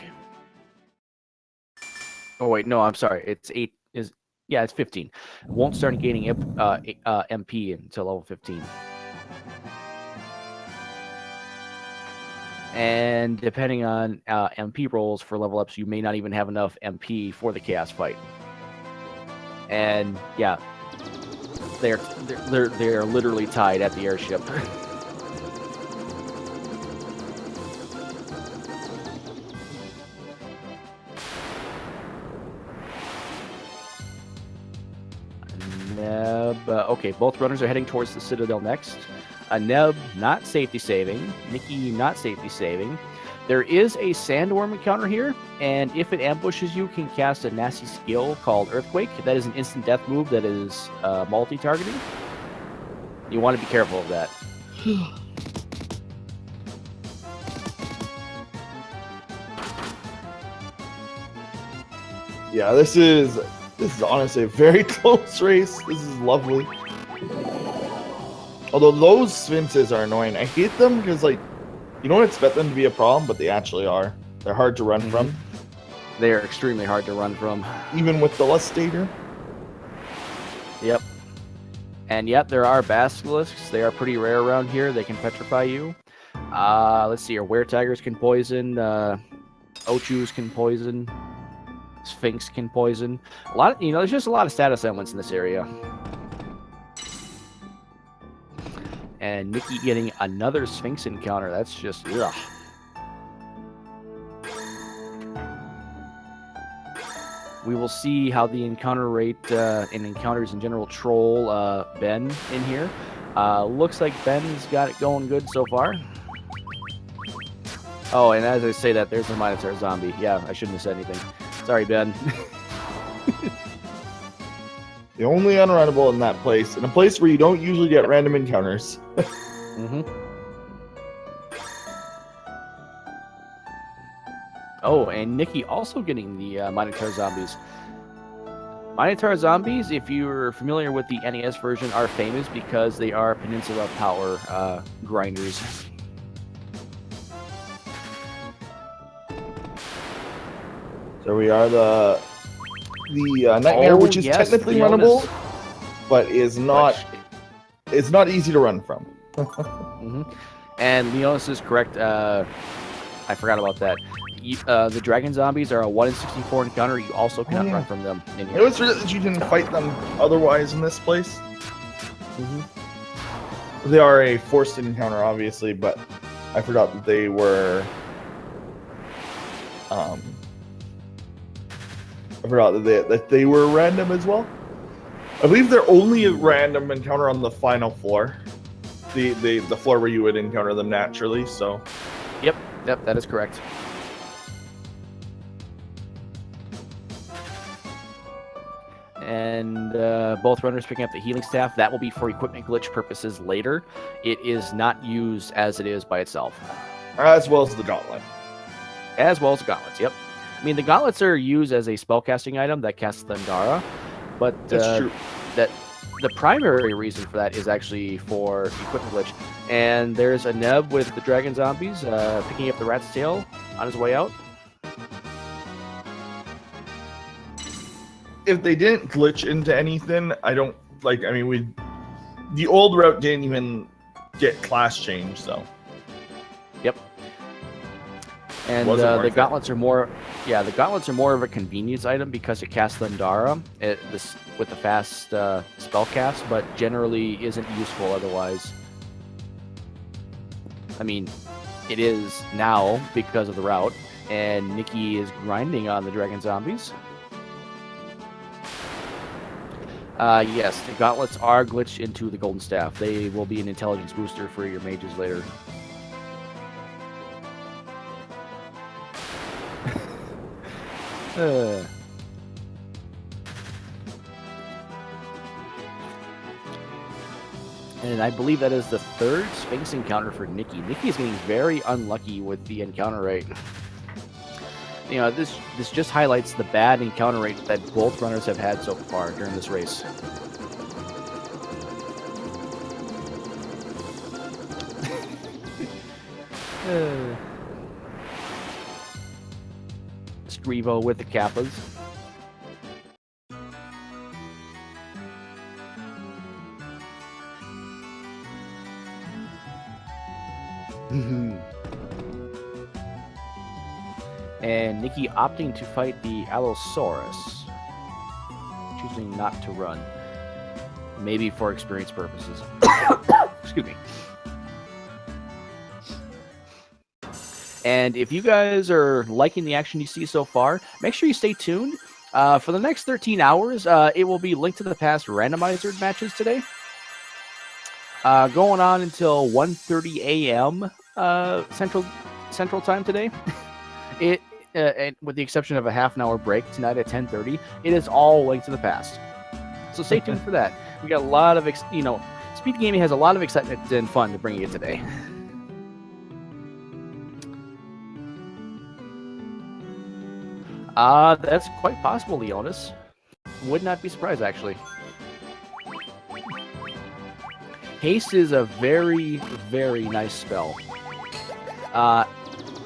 Oh wait, no, I'm sorry. It's 8. It's 15. It won't start gaining MP until level 15. And depending on MP rolls for level ups, you may not even have enough MP for the chaos fight. And yeah, they're literally tied at the airship. Okay, both runners are heading towards the Citadel next. Neb not safety saving. Nikki not safety saving. There is a sandworm encounter here, and if it ambushes you, can cast a nasty skill called Earthquake. That is an instant death move that is multi-targeting. You want to be careful of that. Yeah, this is honestly a very close race. This is lovely. Although those Sphinxes are annoying. I hate them because, you don't expect them to be a problem, but they actually are. They're hard to run from. They are extremely hard to run from. Even with the Lustator. Yep. And yet there are basilisks. They are pretty rare around here. They can petrify you. Let's see here. Were-Tigers can poison. Ochus can poison. Sphinx can poison. There's just a lot of status elements in this area. And Nikki getting another Sphinx encounter. That's just, ugh. We will see how the encounter rate and encounters in general troll Ben in here. Looks like Ben's got it going good so far. Oh, and as I say that, there's a Minotaur zombie. Yeah, I shouldn't have said anything. Sorry, Ben. The only unrunnable in that place, in a place where you don't usually get random encounters. Oh, and Nikki also getting the Minotaur zombies. Minotaur zombies, if you're familiar with the NES version, are famous because they are Peninsula power grinders. So we are the Nightmare, which is technically runnable, but is not. It's not easy to run from. And Leonis is correct. I forgot about that. The dragon zombies are a 1 in 64 encounter. You also cannot run from them. In here. It was weird that you didn't fight them otherwise in this place. They are a forced encounter, obviously, but I forgot that they were. I forgot that they were random as well. I believe they're only a random encounter on the final floor. The floor where you would encounter them naturally, so. Yep, that is correct. And both runners picking up the healing staff. That will be for equipment glitch purposes later. It is not used as it is by itself. As well as the gauntlet. As well as the gauntlets, yep. I mean, the gauntlets are used as a spellcasting item that casts Thundara, but That's true. That the primary reason for that is actually for equipment glitch. And there's a Neb with the dragon zombies picking up the rat's tail on his way out. If they didn't glitch into anything, I don't like. I mean, the old route didn't even get class change, so. Yep. And the gauntlets are more, the gauntlets are more of a convenience item because it casts Thundara with the fast spell cast, but generally isn't useful otherwise. I mean, it is now because of the route, and Nicky is grinding on the dragon zombies. Yes, the gauntlets are glitched into the golden staff. They will be an intelligence booster for your mages later. And I believe that is the third Sphinx encounter for Nicky. Nicky is getting very unlucky with the encounter rate. You know, this just highlights the bad encounter rate that both runners have had so far during this race. Scrivo with the Kappas. And Nicky opting to fight the Allosaurus, choosing not to run, maybe for experience purposes. Excuse me. And if you guys are liking the action you see so far, make sure you stay tuned. For the next 13 hours, it will be Link to the Past randomizer matches today. Going on until 1:30 a.m. Central Time today. And with the exception of a half-an-hour break tonight at 10:30, it is all Link to the Past. So stay tuned for that. We got a lot of, Speed Gaming has a lot of excitement and fun to bring you today. That's quite possible, Leonis. Would not be surprised, actually. Haste is a very, very nice spell.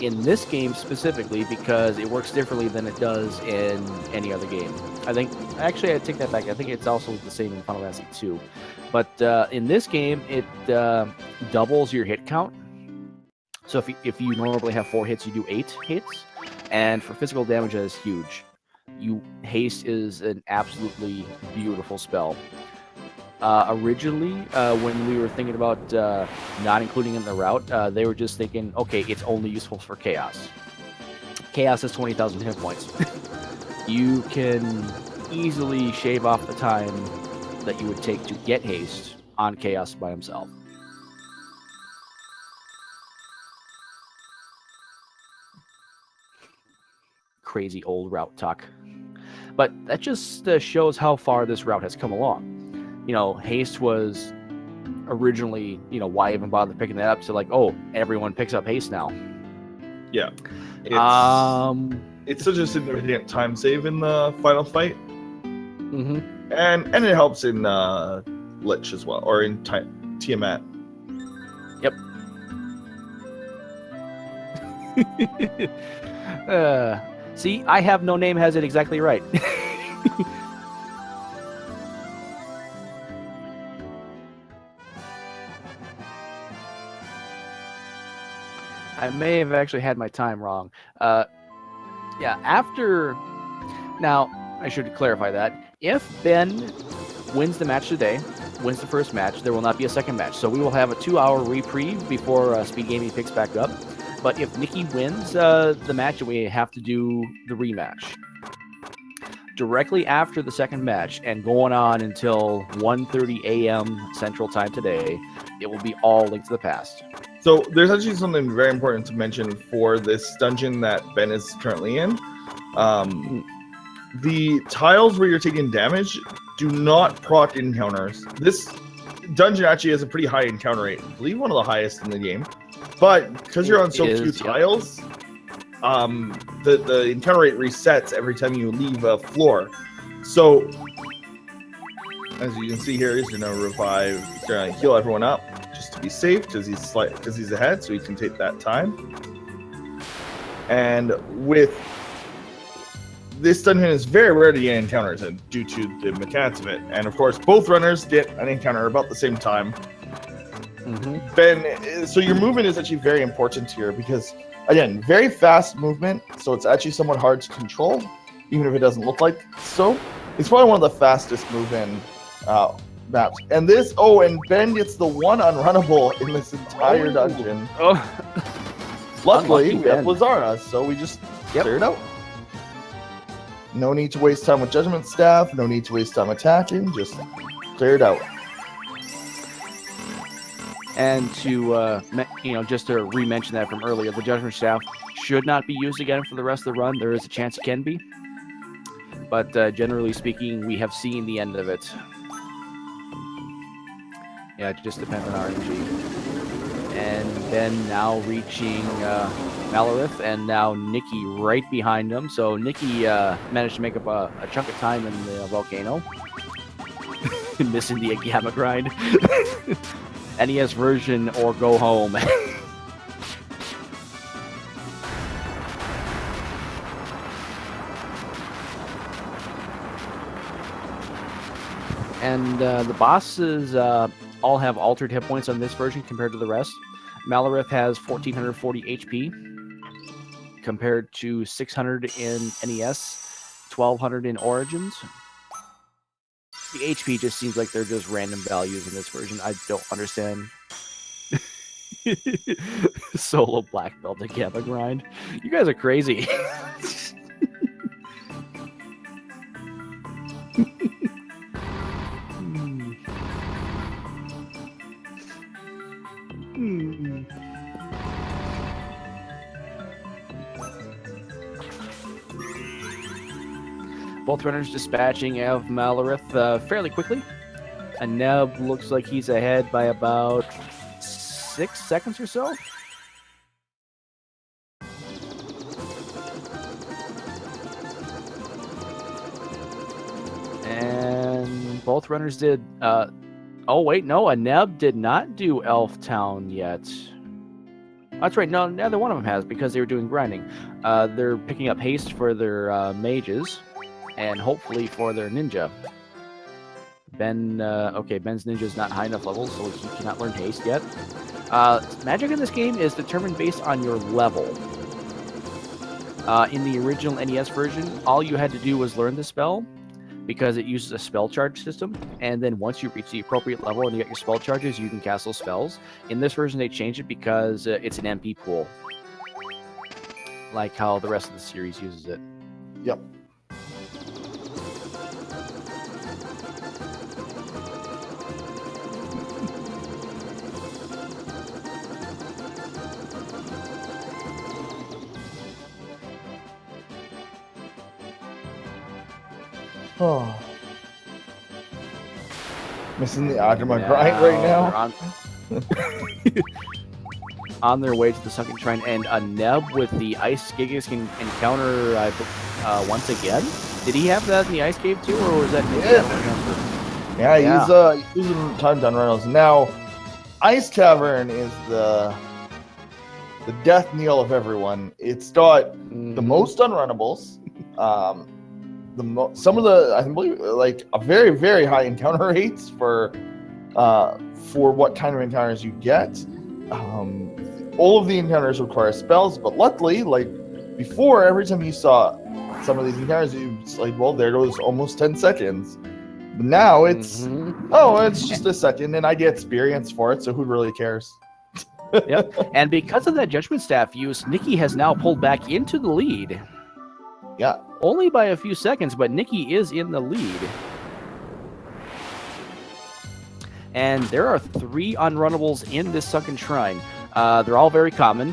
In this game specifically, because it works differently than it does in any other game. I take that back. I think it's also the same in Final Fantasy 2. But in this game, it doubles your hit count. So if you normally have 4 hits, you do 8 hits. And for physical damage, that is huge. Haste is an absolutely beautiful spell. Originally, when we were thinking about not including it in the route, they were just thinking, okay, it's only useful for Chaos. Chaos has 20,000 hit points. You can easily shave off the time that you would take to get Haste on Chaos by himself. Crazy old route talk. But that just shows how far this route has come along. You know, Haste was originally, why even bother picking that up? So like, oh, everyone picks up Haste now. Yeah. It's such a significant time save in the final fight. Mm-hmm. And it helps in Lich as well, or in Tiamat. Yep. See, I Have No Name has it exactly right. I may have actually had my time wrong. Now, I should clarify that. If Ben wins the match today, wins the first match, there will not be a second match. So we will have a 2-hour reprieve before Speed Gaming picks back up. But if Nicky wins the match, we have to do the rematch. directly after the second match and going on until 1:30 a.m. Central Time today. It will be all Link to the Past. So there's actually something very important to mention for this dungeon that Ben is currently in. The tiles where you're taking damage do not proc encounters. This dungeon actually has a pretty high encounter rate. I believe one of the highest in the game. But because you're on so few tiles, the encounter rate resets every time you leave a floor. So, as you can see here, he's gonna revive, he's gonna heal everyone up just to be safe because he's ahead, so he can take that time. And with this dungeon is very rare to get encounters due to the mechanics of it. And of course, both runners get an encounter about the same time. Ben, so your movement is actually very important here because, again, very fast movement. So it's actually somewhat hard to control, even if it doesn't look like so. It's probably one of the fastest moving maps. And this, and Ben gets the one unrunnable in this entire dungeon. Luckily, we have Lazara, so we just clear it out. No need to waste time with Judgment Staff. No need to waste time attacking. Just clear it out. And to, just to re-mention that from earlier, the Judgment Staff should not be used again for the rest of the run. There is a chance it can be. But generally speaking, we have seen the end of it. Yeah, it just depends on RNG. And Ben now reaching Malorith, and now Nicky right behind him. So Nicky managed to make up a chunk of time in the volcano. Missing the Gamma grind. NES version or go home. And the bosses all have altered hit points on this version compared to the rest. Malorith has 1440 HP compared to 600 in NES, 1200 in Origins. The HP just seems like they're just random values in this version. I don't understand. Solo black belt to Gamma grind. You guys are crazy. Both runners dispatching of Malorith fairly quickly. Ajneb looks like he's ahead by about 6 seconds or so. And both runners did... oh, wait, no. Ajneb did not do Elf Town yet. That's right. No, neither one of them has because they were doing grinding. They're picking up haste for their mages. And hopefully for their ninja. Ben's ninja is not high enough level, so he cannot learn haste yet. Magic in this game is determined based on your level. In the original NES version, all you had to do was learn the spell, because it uses a spell charge system, and then once you reach the appropriate level and you get your spell charges, you can cast those spells. In this version, they changed it because it's an MP pool, like how the rest of the series uses it. Yep. Oh. Missing the Agama grind right now. On their way to the Sunken Shrine, and Ajneb with the Ice Gigas can encounter once again. Did he have that in the Ice Cave too, or was that? Yeah, he's using time done Reynolds. Now, Ice Cavern is the death knell of everyone. It's got the most unrunnables. Some of the, I believe, like a very, very high encounter rates for what kind of encounters you get. All of the encounters require spells, but luckily, like before, every time you saw some of these encounters, it's like, well, there goes almost 10 seconds. But now it's, it's just a second, and I get experience for it, so who really cares? Yep. And because of that Judgment Staff use, Nicky has now pulled back into the lead. Yeah. only by a few seconds, but Nicky is in the lead. And there are 3 unrunnables in this Sunken Shrine. They're all very common.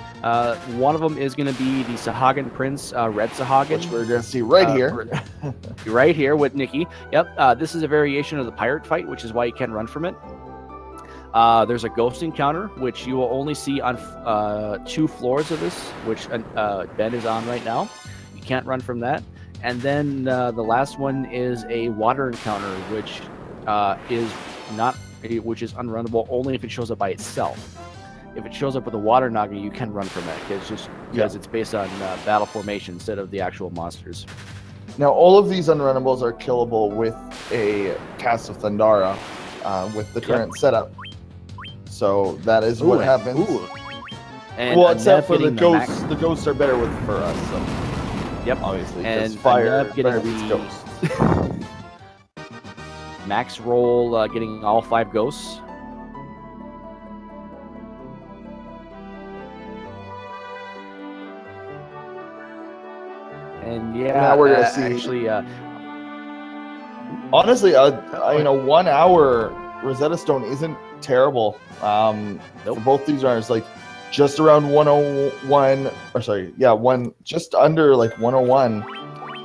One of them is going to be the Sahagin Prince, Red Sahagin. Which we're going to see right here. Right here with Nicky. Yep. This is a variation of the pirate fight, which is why you can run from it. There's a ghost encounter, which you will only see on 2 floors of this, which Ben is on right now. You can't run from that. And then the last one is a water encounter, which is unrunnable only if it shows up by itself. If it shows up with a water naga, you can run from it because it's based on battle formation instead of the actual monsters. Now, all of these unrunnables are killable with a Cast of Thundara with the current setup. So that is what happens. And well, except for the ghosts. The ghosts are better for us. So. Yep. Obviously, and fire beats ghosts. Max roll getting all 5 ghosts. And now we're gonna see. Actually, honestly, 1 hour Rosetta Stone isn't terrible. For both these runners, like just around 101, or sorry, just under like 101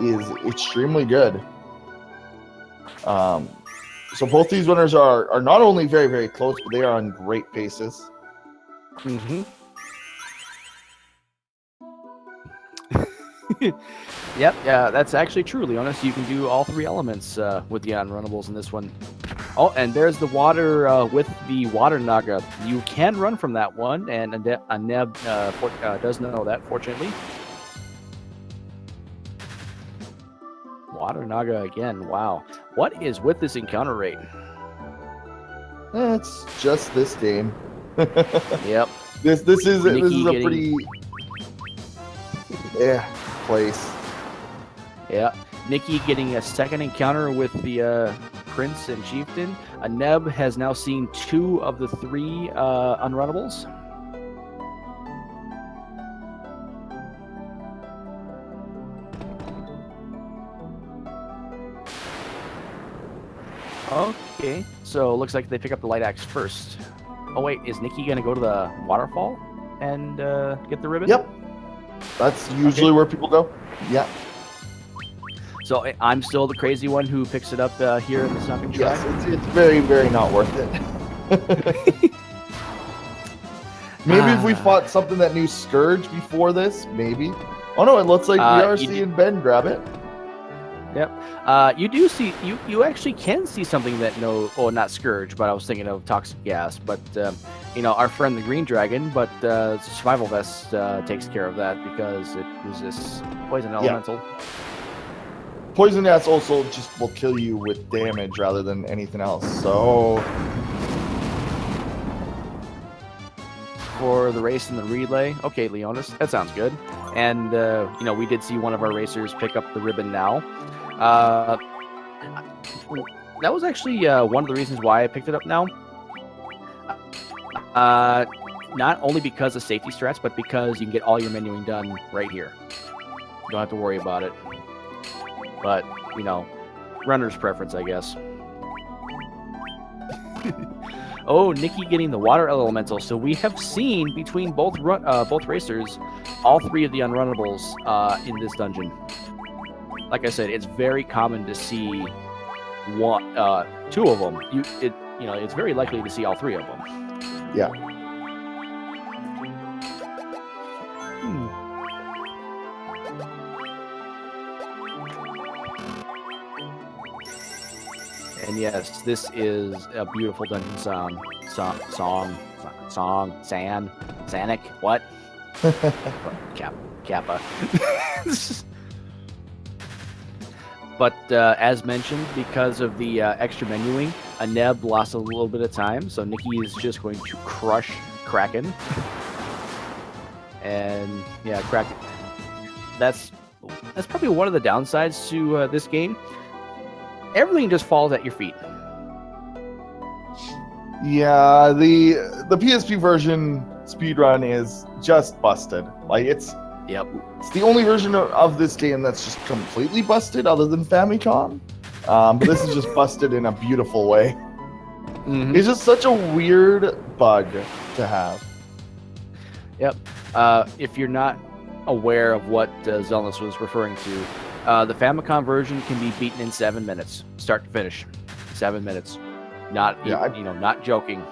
is extremely good. So both these runners are not only very, very close, but they are on great paces. Mm-hmm. Yep, that's actually true, Leonis. You can do all 3 elements with the unrunnables in this one. Oh, and there's the water with the water naga. You can run from that one, and ajneb does know that, fortunately. Water naga again. Wow. What is with this encounter rate? It's just this game. Yep. This is a pretty place. Yeah. Nicky getting a second encounter with the Prince and Chieftain. Ajneb has now seen 2 of the 3 unrunnables. Okay, so it looks like they pick up the light axe first. Oh wait, is Nicky gonna go to the waterfall and get the ribbon? Yep. That's usually where people go. Yeah. So I'm still the crazy one who picks it up here in the Sunken Shrine? Yes, it's very, very not worth it. Maybe if we fought something that knew Scourge before this, maybe. Oh no, it looks like we are seeing Ben grab it. Yep. You do see, you actually can see something that not Scourge, but I was thinking of Toxic Gas, but our friend the Green Dragon, but Survival Vest takes care of that because it resists Poison Elemental. Poison Gas also just will kill you with damage rather than anything else, so... For the race and the relay, okay, Leonis, that sounds good. And, we did see one of our racers pick up the ribbon now. That was actually one of the reasons why I picked it up now. Not only because of safety strats, but because you can get all your menuing done right here. You don't have to worry about it. But, runner's preference, I guess. Oh, Nicky getting the water elemental. So we have seen between both racers, all 3 of the unrunnables in this dungeon. Like I said, it's very common to see 2 of them. It's very likely to see all 3 of them. Yeah. And yes, this is a beautiful dungeon Sanic, what? Kappa. But as mentioned, because of the extra menuing, Ajneb lost a little bit of time, so Nicky is just going to crush Kraken. And yeah, Kraken. That's probably one of the downsides to this game. Everything just falls at your feet. Yeah, the PSP version speedrun is just busted. Like it's Yep. It's the only version of this game that's just completely busted, other than Famicom. But this is just busted in a beautiful way. Mm-hmm. It's just such a weird bug to have. Yep. If you're not aware of what Zelnus was referring to, the Famicom version can be beaten in 7 minutes, start to finish. 7 minutes. Not not joking.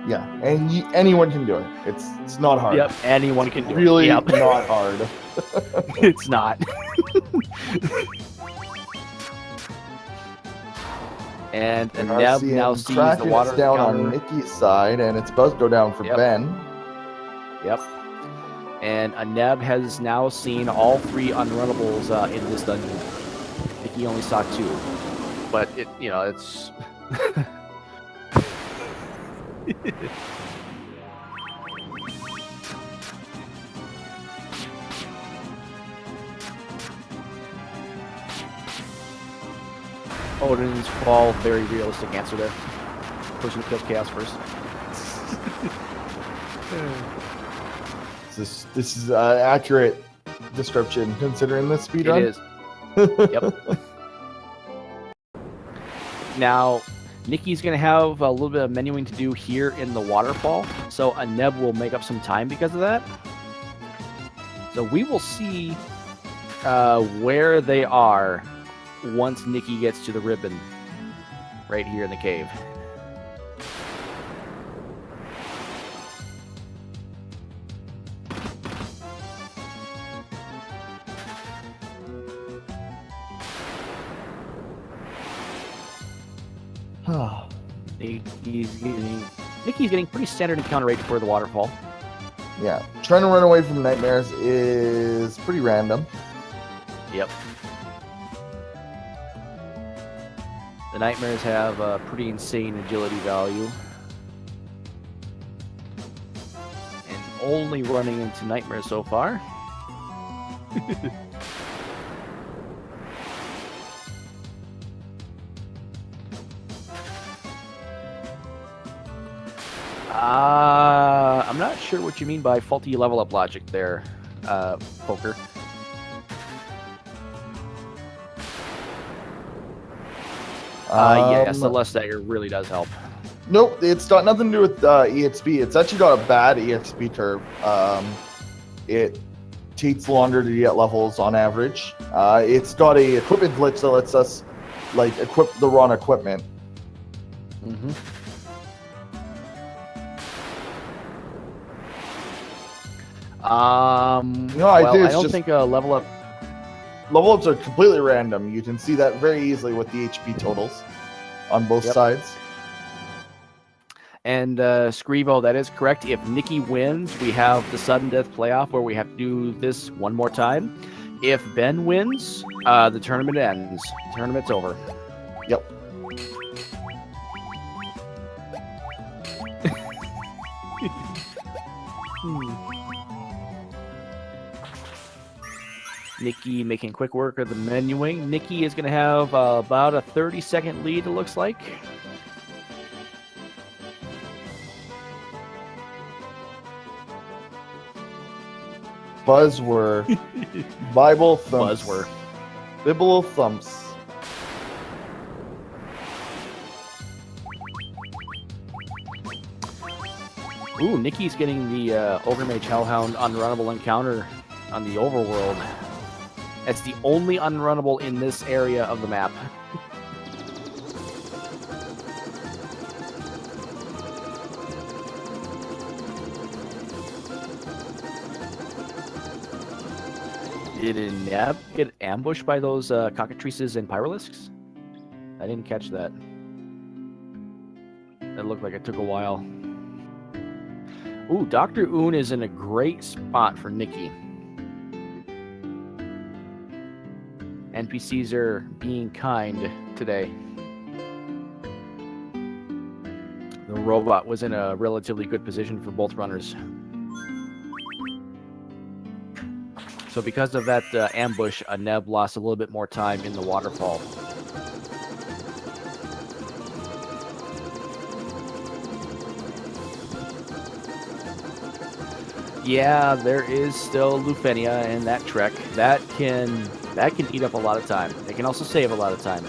Yeah, and anyone can do it. It's not hard. Yep, anyone can do it. Really Yep. not hard. It's not. And Neb now sees the water down counter. on Nicky's side, and it's about to go down for Ben. Yep. And Neb has now seen all 3 unrunnables in this dungeon. Nicky only saw 2, but it's. Odin's Fall, very realistic answer there. Person who kills Chaos first. This is accurate description considering the speedrun. It is. Yep. Now, Nicky's going to have a little bit of menuing to do here in the waterfall, so Neb will make up some time because of that. So we will see where they are once Nicky gets to the ribbon right here in the cave. Nicky's getting pretty standard encounter rate for the waterfall. Yeah, trying to run away from nightmares is pretty random. Yep. The nightmares have a pretty insane agility value. And only running into nightmares so far. I'm not sure what you mean by faulty level up logic there, Poker. Yes, the less dagger really does help. Nope, it's got nothing to do with EXP. It's actually got a bad EXP curve. It takes longer to get levels on average. It's got a equipment glitch that lets us equip the wrong equipment. Mm-hmm. No, I don't think level ups are completely random. You can see that very easily with the HP totals on both sides. And Scrivo, that is correct. If Nicky wins, we have the sudden death playoff where we have to do this one more time. If Ben wins, the tournament ends. The tournament's over. Yep. Nicky making quick work of the menuing. Nicky is going to have about a 30-second lead, it looks like. Buzzword. Bible thumps. Buzzword. Bibble thumps. Ooh, Nicky's getting the Ogre Mage Hellhound unrunnable encounter on the overworld. That's the only unrunnable in this area of the map. Did Neb get ambushed by those cockatrices and pyralisks? I didn't catch that. That looked like it took a while. Ooh, Dr. Oon is in a great spot for Nicky. NPCs are being kind today. The robot was in a relatively good position for both runners. So because of that ambush, Neb lost a little bit more time in the waterfall. Yeah, there is still Lufenia in that trek. That can eat up a lot of time. It can also save a lot of time.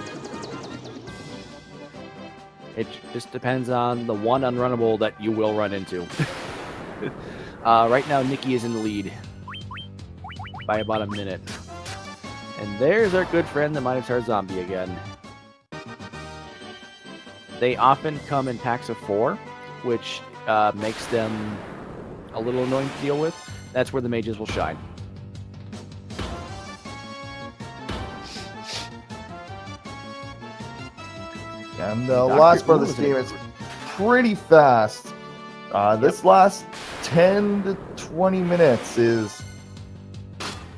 It just depends on the one unrunnable that you will run into. Right now, Nicky is in the lead by about a minute. And there's our good friend, the Minotaur Zombie again. They often come in packs of 4, which makes them a little annoying to deal with. That's where the mages will shine. And the last part of this game is pretty fast. This last 10 to 20 minutes is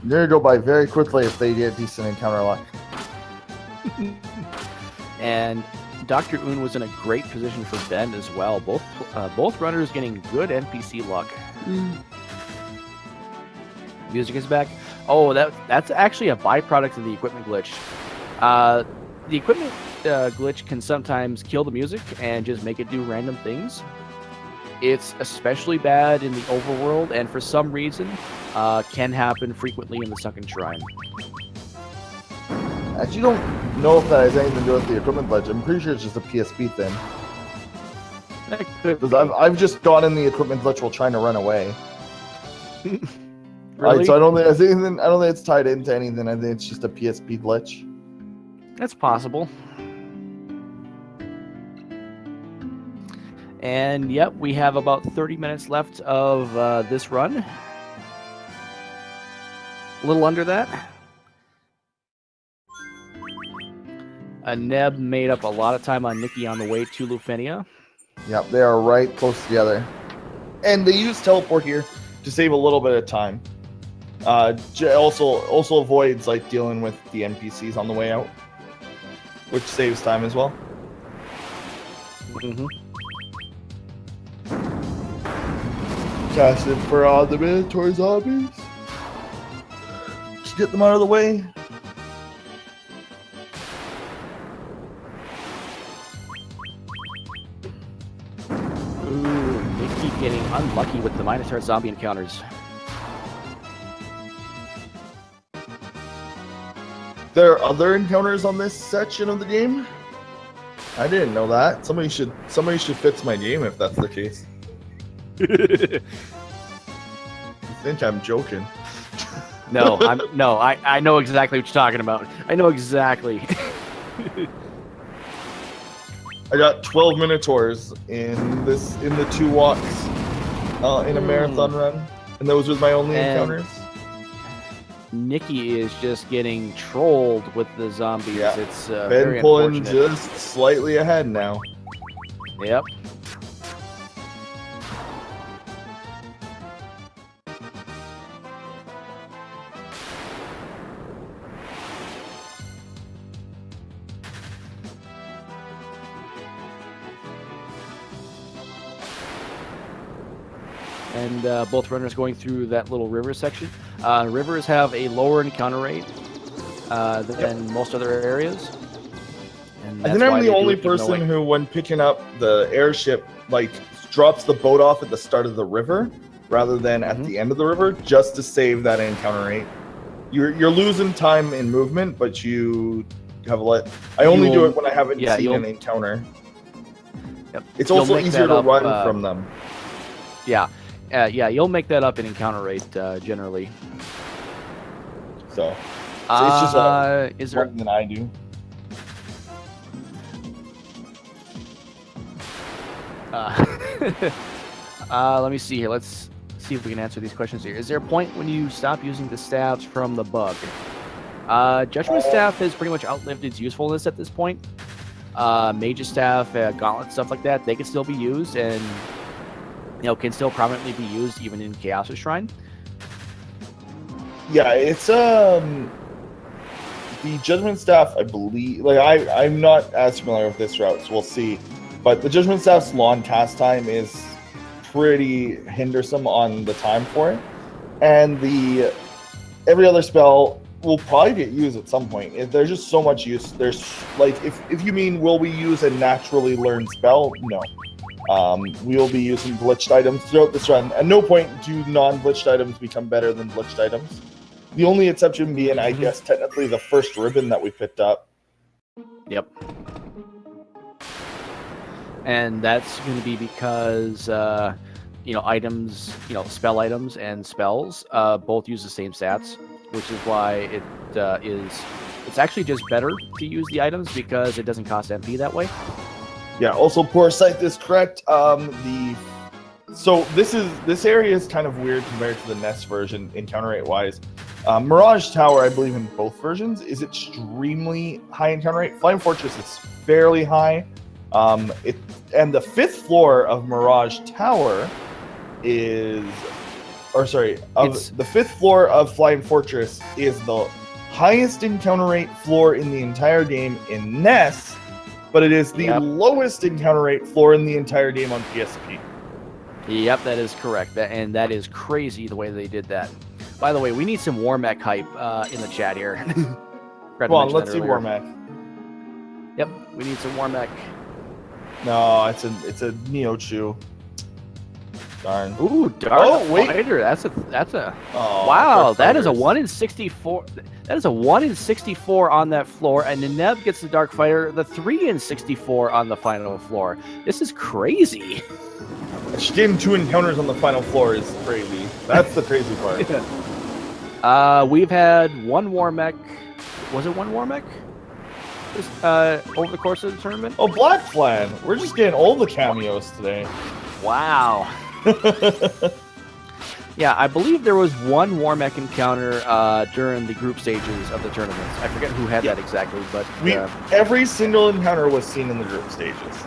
going to go by very quickly if they get decent encounter luck. And Dr. Un was in a great position for Ben as well. Both runners getting good NPC luck. Music is back. Oh, that's actually a byproduct of the equipment glitch. The equipment glitch can sometimes kill the music and just make it do random things. It's especially bad in the overworld, and for some reason, can happen frequently in the Sunken Shrine. I actually don't know if that has anything to do with the equipment glitch. I'm pretty sure it's just a PSP thing. Because I've just gone in the equipment glitch while trying to run away. Really? Right, so I don't think it's tied into anything. I think it's just a PSP glitch. That's possible. And yep, we have about 30 minutes left of this run. A little under that. Neb made up a lot of time on Nicky on the way to Lufenia. Yep, they are right close together. And they use teleport here to save a little bit of time. Also avoids like dealing with the NPCs on the way out, which saves time as well. Mm-hmm. Cast in for all the Minotaur zombies. Just get them out of the way. Ooh, Nicky getting unlucky with the Minotaur zombie encounters. There are other encounters on this section of the game. I didn't know that. Somebody should fix my game if that's the case. I think I'm joking. No, I know exactly what you're talking about. I know exactly. I got 12 Minotaurs in the 2 walks in a marathon run, and those were my only encounters. Nicky is just getting trolled with the zombies. Yeah. It's Ben very pulling unfortunate. just slightly ahead now. Yep. And both runners going through that little river section. Rivers have a lower encounter rate than most other areas. And I think I'm the only person who, when picking up the airship, like drops the boat off at the start of the river rather than at the end of the river, just to save that encounter rate. You're losing time in movement, but you have I only do it when I haven't seen an encounter. Yep. It's also easier to run from them. Yeah. Yeah, you'll make that up in encounter rate generally. So it's just is there one than I do. Let me see here. Let's see if we can answer these questions here. Is there a point when you stop using the staffs from the bug? Judgment Staff has pretty much outlived its usefulness at this point. Mage's Staff, Gauntlet, stuff like that, they can still be used and can still prominently be used even in Chaos' Shrine. Yeah, it's the Judgment Staff, I believe. Like I'm not as familiar with this route, so we'll see. But the Judgment Staff's long cast time is pretty hindersome on the time for it, and every other spell will probably get used at some point. There's just so much use. There's like if you mean will we use a naturally learned spell? No. We will be using glitched items throughout this run. At no point do non-glitched items become better than glitched items. The only exception being, I guess, technically the first ribbon that we picked up. Yep. And that's going to be because, items, spell items and spells both use the same stats, which is why it's actually just better to use the items because it doesn't cost MP that way. Yeah, also poor sight is correct. So this area is kind of weird compared to the NES version encounter rate wise. Mirage Tower, I believe in both versions, is extremely high encounter rate. Flying Fortress is fairly high. And the 5th floor of Mirage Tower the 5th floor of Flying Fortress is the highest encounter rate floor in the entire game in NES, but it is the lowest encounter rate floor in the entire game on PSP. Yep, that is correct. And that is crazy the way they did that. By the way, we need some Warmech hype in the chat here. Come on, let's see Warmech. Yep, we need some Warmech. No, it's a Neo-Chew. Darn. Ooh, Dark Fighter. That's a wow. That is a 1 in 64. That is a 1 in 64 on that floor, and Neneb gets the Dark Fighter, the 3 in 64 on the final floor. This is crazy. She gave him 2 encounters on the final floor is crazy. That's the crazy part. We've had one Warmech. Was it one Warmech? Over the course of the tournament? Oh, Black Flan. We're just getting all the cameos today. Wow. Yeah, I believe there was one Warmech encounter during the group stages of the tournaments. I forget who had that exactly, but every single encounter was seen in the group stages.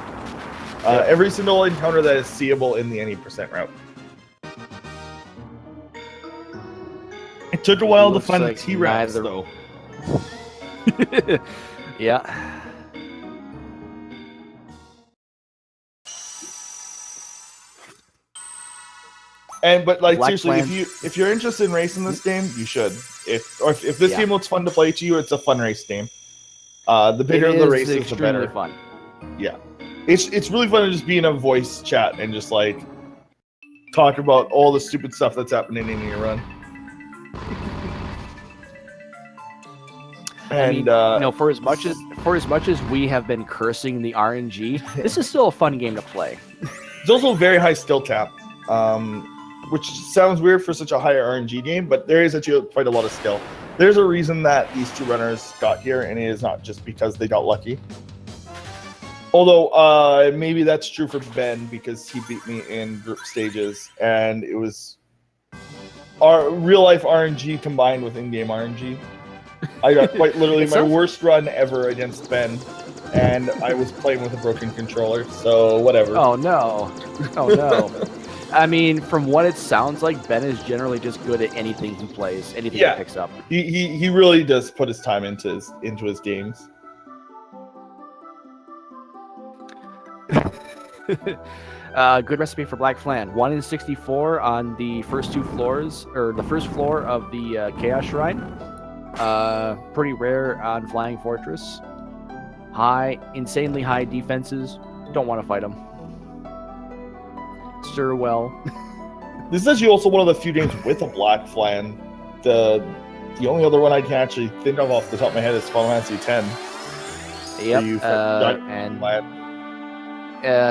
Every single encounter that is seeable in the any percent route. It took a while to find the T-Rex, though. Yeah. But like seriously, if you're interested in racing this game, you should. If this game looks fun to play to you, it's a fun race game. The bigger the races, the better. Fun. Yeah, it's really fun to just be in a voice chat and just like talk about all the stupid stuff that's happening in your run. And for as much as we have been cursing the RNG, this is still a fun game to play. It's also a very high skill cap, which sounds weird for such a higher RNG game, but there is actually quite a lot of skill. There's a reason that these two runners got here, and it is not just because they got lucky. Although maybe that's true for Ben because he beat me in group stages, and it was our real life RNG combined with in-game RNG. I got quite literally my worst run ever against Ben, and I was playing with a broken controller, so whatever. Oh no. Oh no. I mean, from what it sounds like, Ben is generally just good at anything he plays, anything he picks up. He really does put his time into his games. Good recipe for Black Flan. 1 in 64 on the first 2 floors, or the first floor of the Chaos Shrine. Pretty rare on Flying Fortress. Insanely high defenses. Don't want to fight them. Stir well. This is actually also one of the few games with a Black Flan. The only other one I can actually think of off the top of my head is Final Fantasy X. Yep.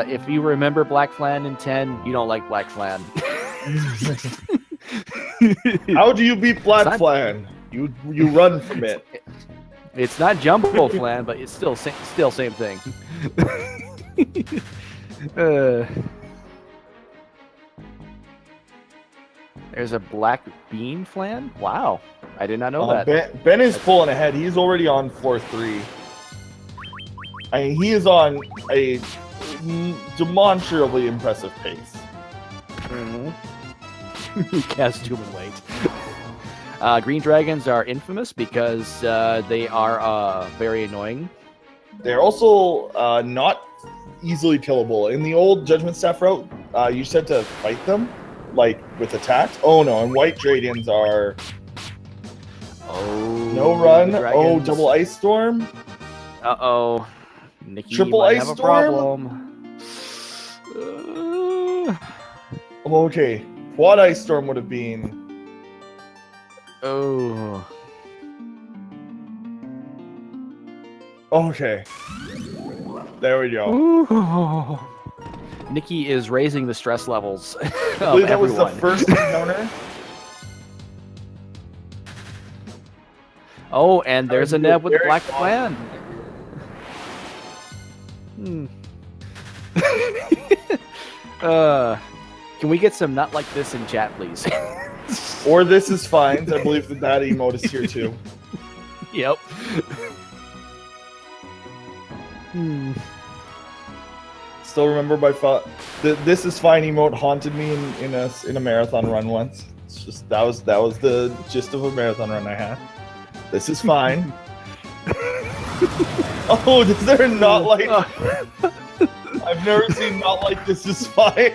If you remember Black Flan in 10, you don't like Black Flan. How do you beat Black Flan? You run from it. It's not Jumbo Flan, but it's still same thing. There's a Black Bean Flan? Wow. I did not know that. Ben is pulling ahead. He's already on floor 3. I mean, he is on a demonstrably impressive pace. Cast Doom and wait. Green dragons are infamous because they are very annoying. They're also not easily killable. In the old Judgment Staff route, you just had to fight them, like with attacks. Oh no, and white dragons are no run. Oh, double ice storm. Uh-oh. Nicky triple might ice have a storm. problem. Okay, Quad Ice Storm would have been. Oh. Okay. There we go. Ooh. Nicky is raising the stress levels I of believe that was the everyone. first encounter. Oh, and there's a Neb with the Very black awesome. plan. Can we get some not like this in chat, please? Or this is fine. I believe that emote is here too. Yep. Still remember my this is fine emote haunted me in a marathon run once. It's just that was the gist of a marathon run I had. This is fine. Oh, is there not like? I've never seen not like this is fine.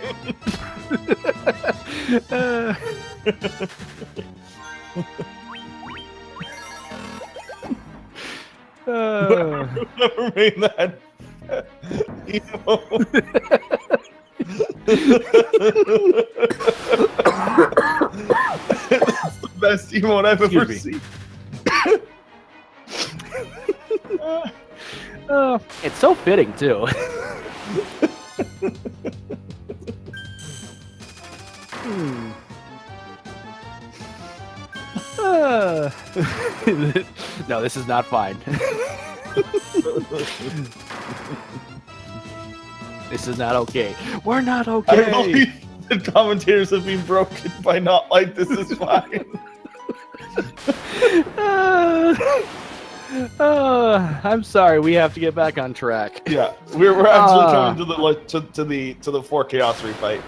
Whoever made that emote. That's the best emote I've ever seen. It's so fitting too. No, this is not fine. This is not okay. We're not okay. I believe the commentators have been broken by not like this is fine. I'm sorry. We have to get back on track. Yeah, we're actually coming to the 4 chaos refight.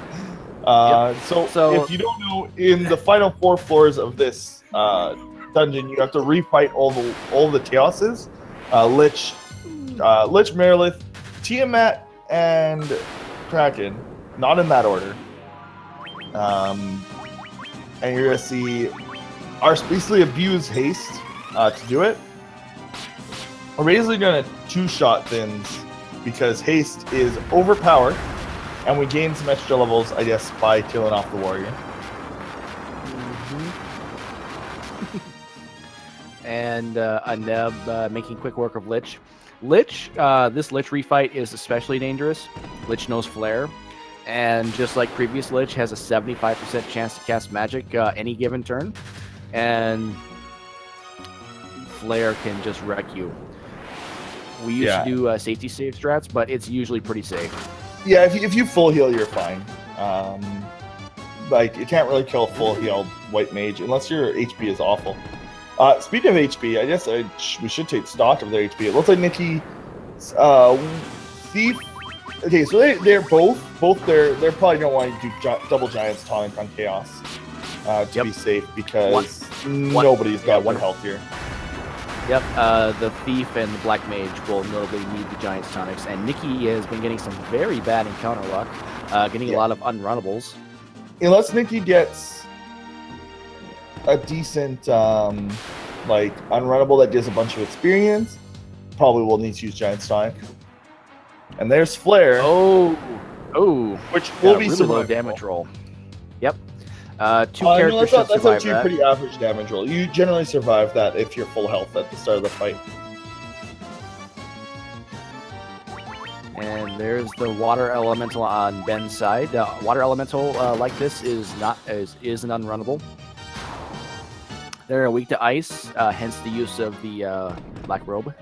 So if you don't know, in the final 4 floors of this dungeon, you have to refight all the chaoses: Lich, Merilith, Tiamat, and Kraken. Not in that order. And you're gonna see Ars basically abuse haste to do it. We're basically gonna 2-shot things because haste is overpowered, and we gain some extra levels, I guess, by killing off the warrior. And a Neb making quick work of Lich. Lich, this Lich refight is especially dangerous. Lich knows Flare, and just like previous Lich, has a 75% chance to cast magic any given turn, and Flare can just wreck you. We used to do safety save strats, but it's usually pretty safe. Yeah, if you full heal, you're fine. Like, you can't really kill a full healed white mage unless your HP is awful. Speaking of HP, I guess we should take stock of their HP. It looks like Nicky, Thief. Okay, so they're both they're probably gonna want to do double Giant's Tonic on Chaos to be safe because nobody's got one health here. Yep, the Thief and the Black Mage will notably need the Giant's Tonics, and Nicky has been getting some very bad encounter luck, getting a lot of unrunnables. Unless Nicky gets a decent, like, unrunnable that gives a bunch of experience, probably will need to use Giant's Tonic. And there's Flare. Oh, which will be really low damage roll. Yep. 2 characters should that's survive actually a pretty average damage roll. You generally survive that if you're full health at the start of the fight. And there's the Water Elemental on Ben's side. Water Elemental like this is an unrunnable. They're weak to ice, hence the use of the Black Robe.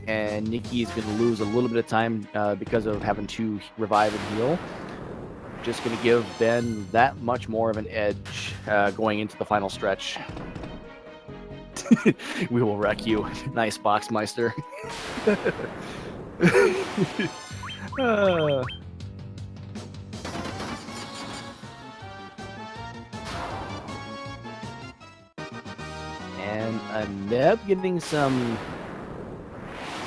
And Nicky is going to lose a little bit of time because of having to revive and heal. Just going to give Ben that much more of an edge going into the final stretch. We will wreck you. Nice, Boxmeister. And a Neb getting some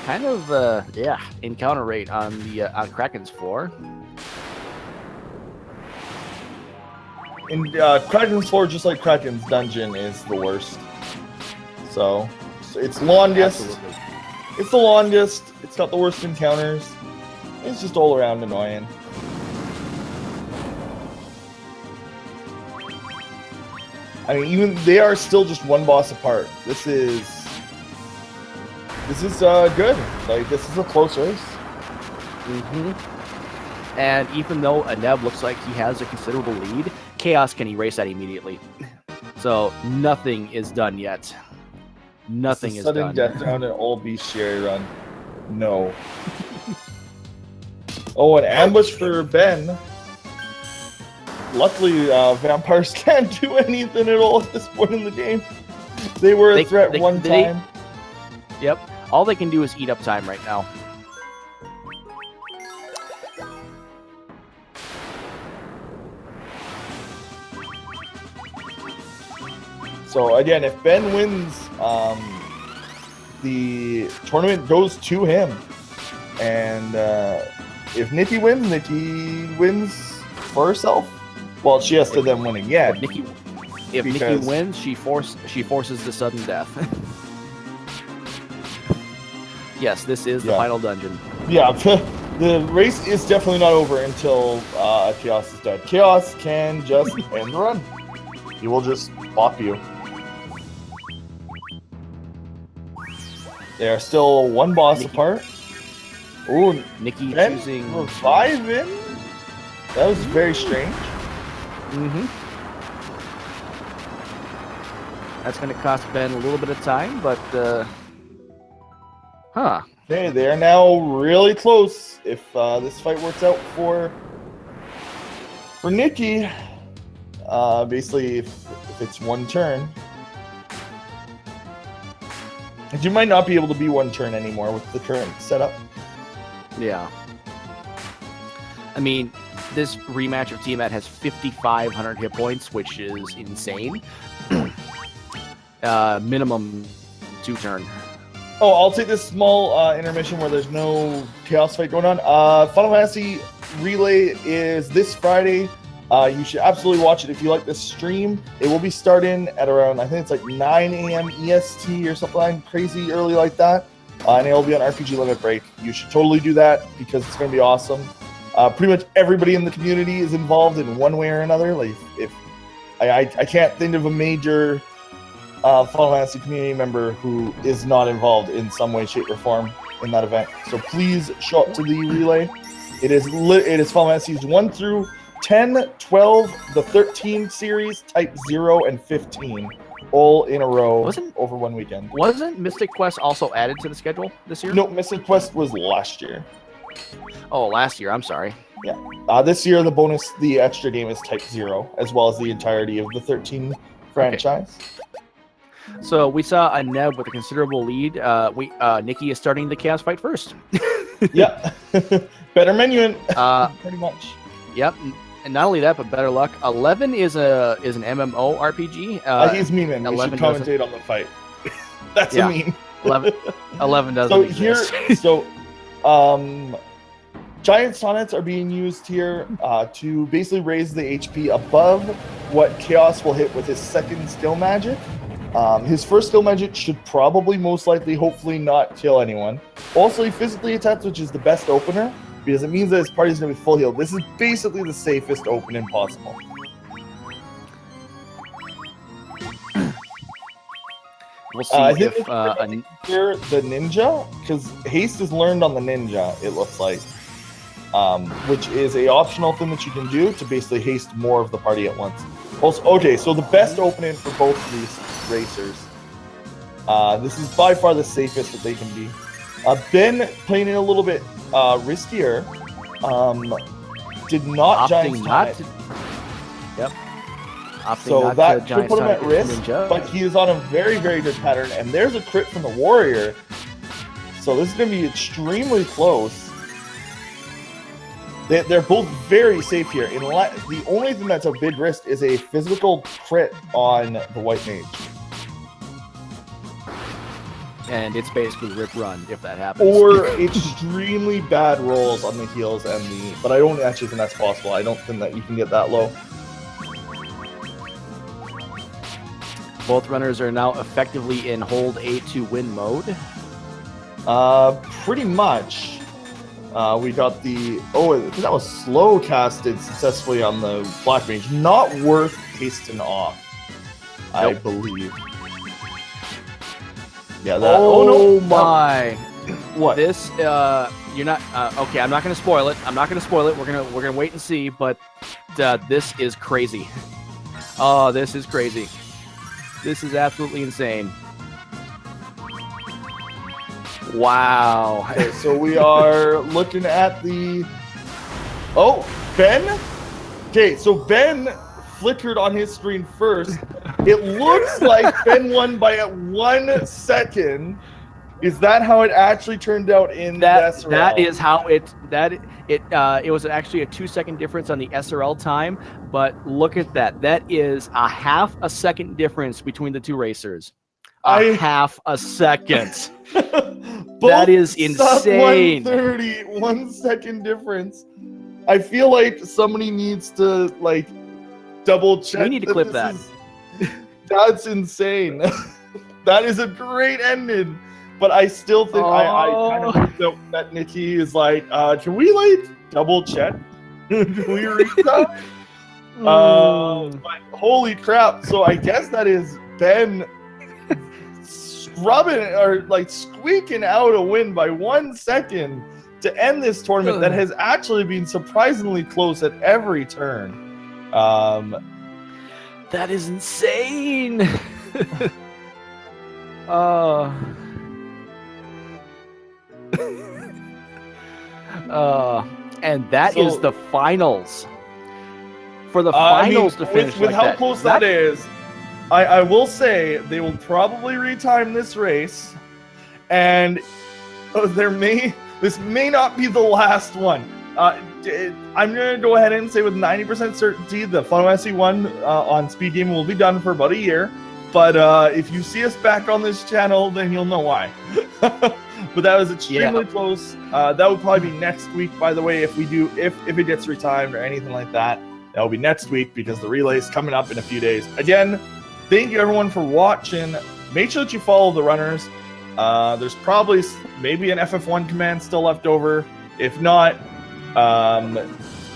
kind of encounter rate on the on Kraken's floor. And Kraken's floor, just like Kraken's dungeon, is the worst. So It's longest. Absolutely. It's the longest. It's got the worst encounters. It's just all around annoying. I mean, even they are still just one boss apart. This is good. Like, this is a close race. And even though Ajneb looks like he has a considerable lead, Chaos can erase that immediately. So nothing is done yet. Nothing is sudden done. death round and all bestiary run. No. Oh, an ambush for Ben. Luckily, vampires can't do anything at all at this point in the game. They were a threat one time. Yep. All they can do is eat up time right now. So again, if Ben wins, the tournament goes to him. And if Nikki wins for herself. Well, she has to then win again. If Nikki wins, she forces the sudden death. Yes, this is the final dungeon. Yeah, the race is definitely not over until Chaos is dead. Chaos can just end the run. He will just pop you. They are still one boss apart. Ooh, Nikki Ben choosing reviving. That was very strange. That's going to cost Ben a little bit of time, but Okay, they are now really close. If this fight works out for Nikki, basically if it's one turn, you might not be able to be one turn anymore with the current setup. Yeah. I mean, this rematch of Tiamat has 5,500 hit points, which is insane. Minimum 2 turn. Oh, I'll take this small intermission where there's no chaos fight going on. Final Fantasy Relay is this Friday. You should absolutely watch it if you like this stream. It will be starting at around, I think it's like 9 a.m. EST or something crazy early like that. And it will be on RPG Limit Break. You should totally do that because it's going to be awesome. Pretty much everybody in the community is involved in one way or another. Like, if I can't think of a major Final Fantasy community member who is not involved in some way, shape, or form in that event. So please show up to the relay. It is Final Fantasies 1 through 10, 12, the 13 series, Type 0, and 15, all in a row over one weekend. Wasn't Mystic Quest also added to the schedule this year? No, Mystic Quest was last year. Oh, last year. I'm sorry. Yeah. This year, the extra game is Type 0, as well as the entirety of the 13 franchise. Okay. So we saw Ajneb with a considerable lead. Nikki is starting the chaos fight first. Yep. Better menuing. Pretty much. Yep. And not only that, but better luck. 11 is an MMO RPG. He's memeing. We should commentate on the fight. That's a meme. 11 doesn't exist. Giant sonnets are being used here to basically raise the HP above what Chaos will hit with his second skill magic. His first skill magic should probably, most likely, hopefully not kill anyone. Also, he physically attacks, which is the best opener, because it means that his party's going to be full healed. This is basically the safest opening possible. We'll see I think if the ninja, because haste is learned on the ninja, it looks like, which is a optional thing that you can do to basically haste more of the party at once. Also, okay, so the best opening for both of these racers. This is by far the safest that they can be. Ben playing it a little bit riskier. Did not giant not to, Yep. So that could put him at risk, but he is on a very, very good pattern. And there's a crit from the warrior. So this is going to be extremely close. They're both very safe here. The only thing that's a big risk is a physical crit on the white mage. And it's basically rip run if that happens. Or extremely bad rolls on the heals and the... But I don't actually think that's possible. I don't think that you can get that low. Both runners are now effectively in hold A to win mode. Pretty much. We got the I think that was slow casted successfully on the Black Mage. Not worth pasting off, I believe. Yeah. That. Oh, no! My. What? This you're not okay. I'm not gonna spoil it. We're gonna wait and see. But this is crazy. Oh, this is crazy. This is absolutely insane. Wow. Okay, so we are looking at the. Oh, Ben. Okay, so Ben flickered on his screen first. It looks like Ben won by 1 second. Is that how it actually turned out in the SRL? That is how it was actually a 2-second difference on the SRL time, but look at that. That is a half a second difference between the two racers. Half a second. That is insane. 1:30, 1 second difference. I feel like somebody needs to double check. We need to clip that. That's insane. That is a great ending. But I still think I kind of hope that Nicky is like, can we double check? Can we read that? But holy crap! So I guess that is Ben scrubbing or squeaking out a win by 1 second to end this tournament that has actually been surprisingly close at every turn. That is insane. And that is the finals. For the finals to finish with how close that is, I will say they will probably retime this race, and this may not be the last one. I'm gonna go ahead and say with 90% certainty the Final Fantasy 1 on Speed Gaming will be done for about a year. But if you see us back on this channel, then you'll know why. But that was extremely close. That would probably be next week, by the way, if it gets retimed or anything like that. That will be next week because the relay is coming up in a few days. Again, thank you everyone for watching. Make sure that you follow the runners. There's probably maybe an FF1 command still left over. If not,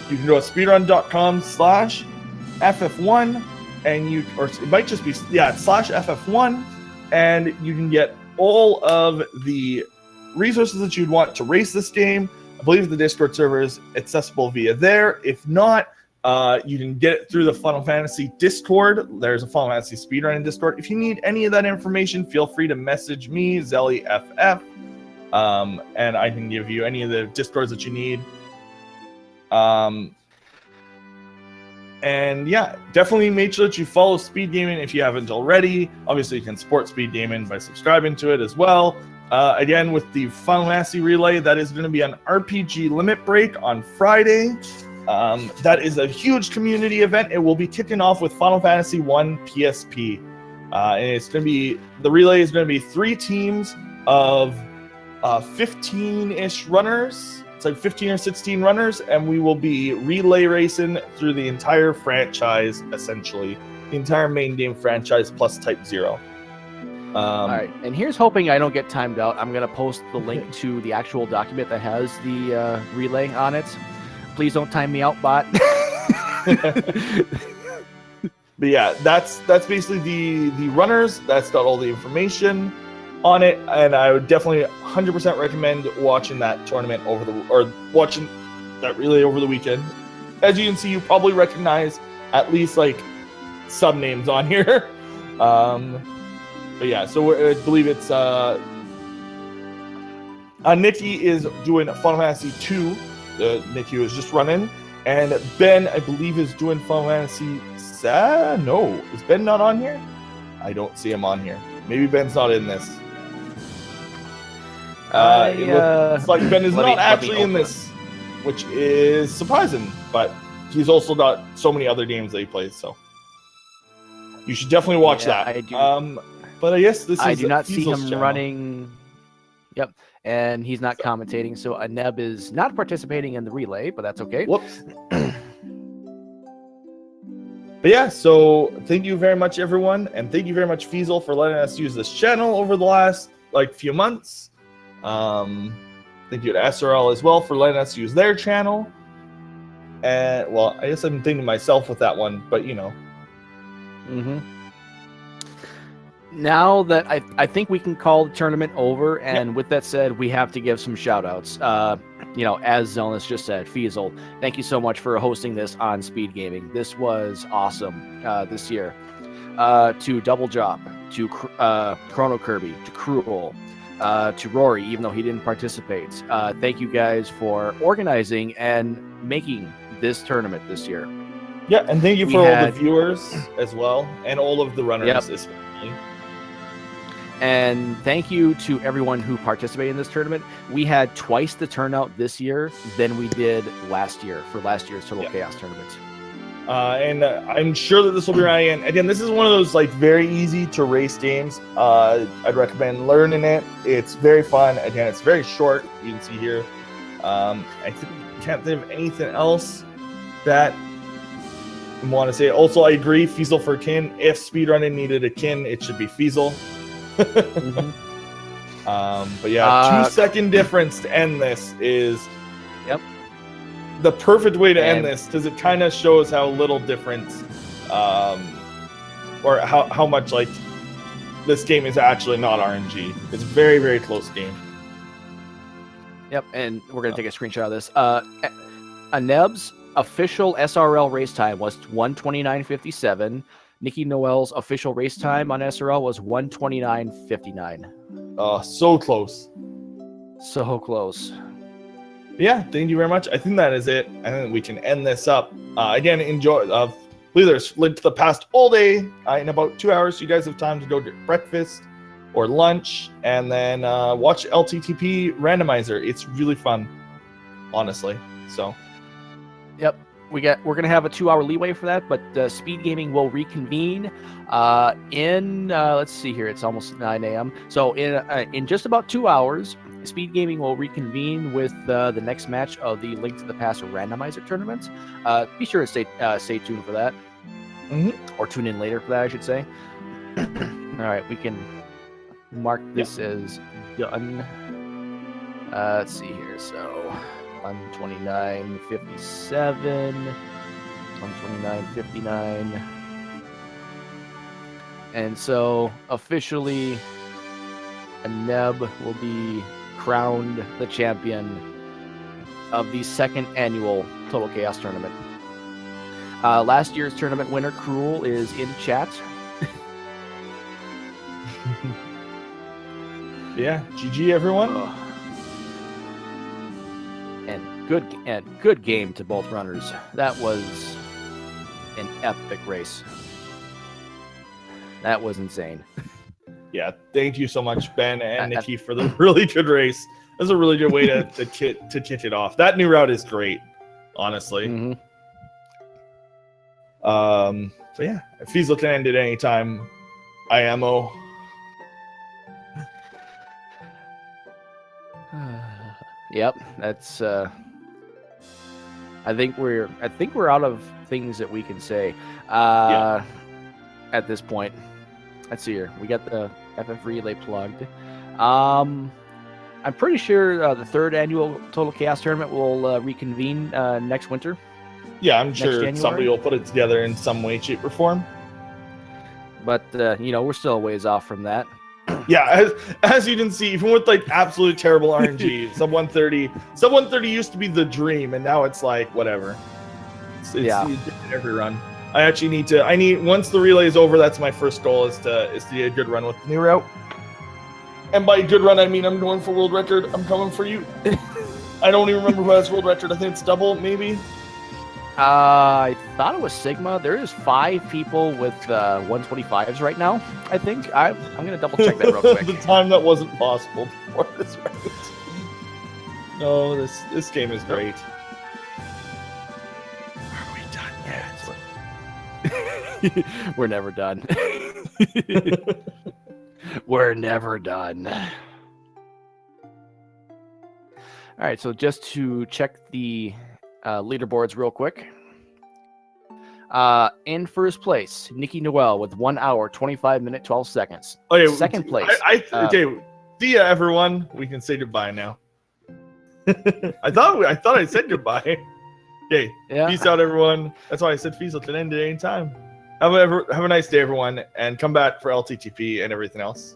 you can go to speedrun.com/FF1 and or it might just be /FF1, and you can get all of the resources that you'd want to race this game. I believe the Discord server is accessible via there. If not, you can get it through the Final Fantasy Discord. There's a Final Fantasy speedrunning Discord. If you need any of that information, feel free to message me, ZellyFF, and I can give you any of the Discords that you need. And yeah, definitely make sure that you follow Speed Gaming if you haven't already. Obviously, you can support Speed Gaming by subscribing to it as well. Again, with the Final Fantasy Relay, that is going to be an RPG limit break on Friday. That is a huge community event. It will be kicking off with Final Fantasy 1 PSP. And it's going to be, the relay is going to be 3 teams of 15-ish runners. It's like 15 or 16 runners, and we will be relay racing through the entire franchise, essentially. The entire main game franchise plus Type 0. All right, and here's hoping I don't get timed out. I'm going to post the link to the actual document that has the relay on it. Please don't time me out, bot. But yeah, that's basically the runners. That's got all the information on it, and I would definitely 100% recommend watching that tournament watching that relay over the weekend. As you can see, you probably recognize at least some names on here. But yeah, so I believe it's Nicky is doing Final Fantasy 2. Nicky was just running, and Ben, I believe, is doing Final Fantasy. No, is Ben not on here? I don't see him on here. Maybe Ben's not in this. It looks like Ben is not actually in this, which is surprising. But he's also got so many other games that he plays, so you should definitely watch that. I do. But I guess I do not see him running. Yep, and he's not commentating, so Ajneb is not participating in the relay, but that's okay. Whoops. But But yeah, so thank you very much, everyone, and thank you very much, Feasel, for letting us use this channel over the last few months. Thank you to SRL as well for letting us use their channel. And well, I guess I'm thinking myself with that one, but you know. Now that I think we can call the tournament over, and with that said, we have to give some shout outs. As Zelnis just said, Feasel, thank you so much for hosting this on Speed Gaming. This was awesome this year. To Double Drop, to Chrono Kirby, to Cruel, to Rory, even though he didn't participate. Thank you guys for organizing and making this tournament this year. Yeah, and thank you for all the viewers as well, and all of the runners especially. And thank you to everyone who participated in this tournament. We had twice the turnout this year than we did last year for last year's Total Chaos tournament. And I'm sure that this will be right. Again, this is one of those very easy to race games. I'd recommend learning it. It's very fun. Again, it's very short. You can see here. I can't think of anything else that I want to say. Also, I agree. Feasel for kin. If speedrunning needed a kin, it should be Feasel. But yeah, 2-second difference to end this is the perfect way to end this, because it kind of shows how little difference or how much this game is actually not RNG. It's a very, very close game. And we're gonna take a screenshot of this. Ajneb174's official SRL race time was 1:29:57. Nickynoel's official race time on SRL was 1:29:59. So close. So close. Yeah, thank you very much. I think that is it. I think we can end this up. Again, enjoy. There's link to the past all day. In about 2 hours, you guys have time to go get breakfast or lunch, and then watch LTTP Randomizer. It's really fun, honestly. So. We're gonna have a 2-hour leeway for that, but Speed Gaming will reconvene in let's see here, it's almost 9 a.m. So in just about 2 hours, Speed Gaming will reconvene with the next match of the Link to the Past Randomizer tournament. Be sure to stay tuned for that, or tune in later for that, I should say. All right, we can mark this as done. Let's see here, so 1:29:57, 1:29:59, and so officially Ajneb will be crowned the champion of the second annual Total Chaos tournament. Last year's tournament winner, Cruel, is in chat. Yeah, GG everyone. And good game to both runners. That was an epic race. That was insane. Yeah, thank you so much, Ben and Nikki, for the really good race. That was a really good way to kick it off. That new route is great, honestly. So yeah, if he's looking to end at any time, IMO. Yep, that's. I think we're out of things that we can say at this point. Let's see here. We got the FF Relay plugged. I'm pretty sure the third annual Total Chaos tournament will reconvene next winter. Yeah, I'm sure somebody will put it together in some way, shape, or form. But we're still a ways off from that. Yeah, as you can see, even with absolutely terrible RNG, sub 130 used to be the dream, and now it's whatever. It's every run. I need once the relay is over, that's my first goal is to get a good run with the new route. And by good run, I mean I'm going for world record. I'm coming for you. I don't even remember who has world record. I think it's double, maybe. I thought it was Sigma. There is 5 people with 125s right now. I think I'm gonna double check that real quick. The time that wasn't possible before this race. No, this game is great. Are we done yet? We're never done. We're never done. All right, so just to check the leaderboards real quick. In first place, Nickynoel with 1 hour, 25 minutes, 12 seconds. Oh yeah. Second place. Okay. See ya, everyone. We can say goodbye now. I thought I said goodbye. Okay. Yeah. Peace out, everyone. That's why I said peace out to end at any time. Have a nice day, everyone, and come back for LTTP and everything else.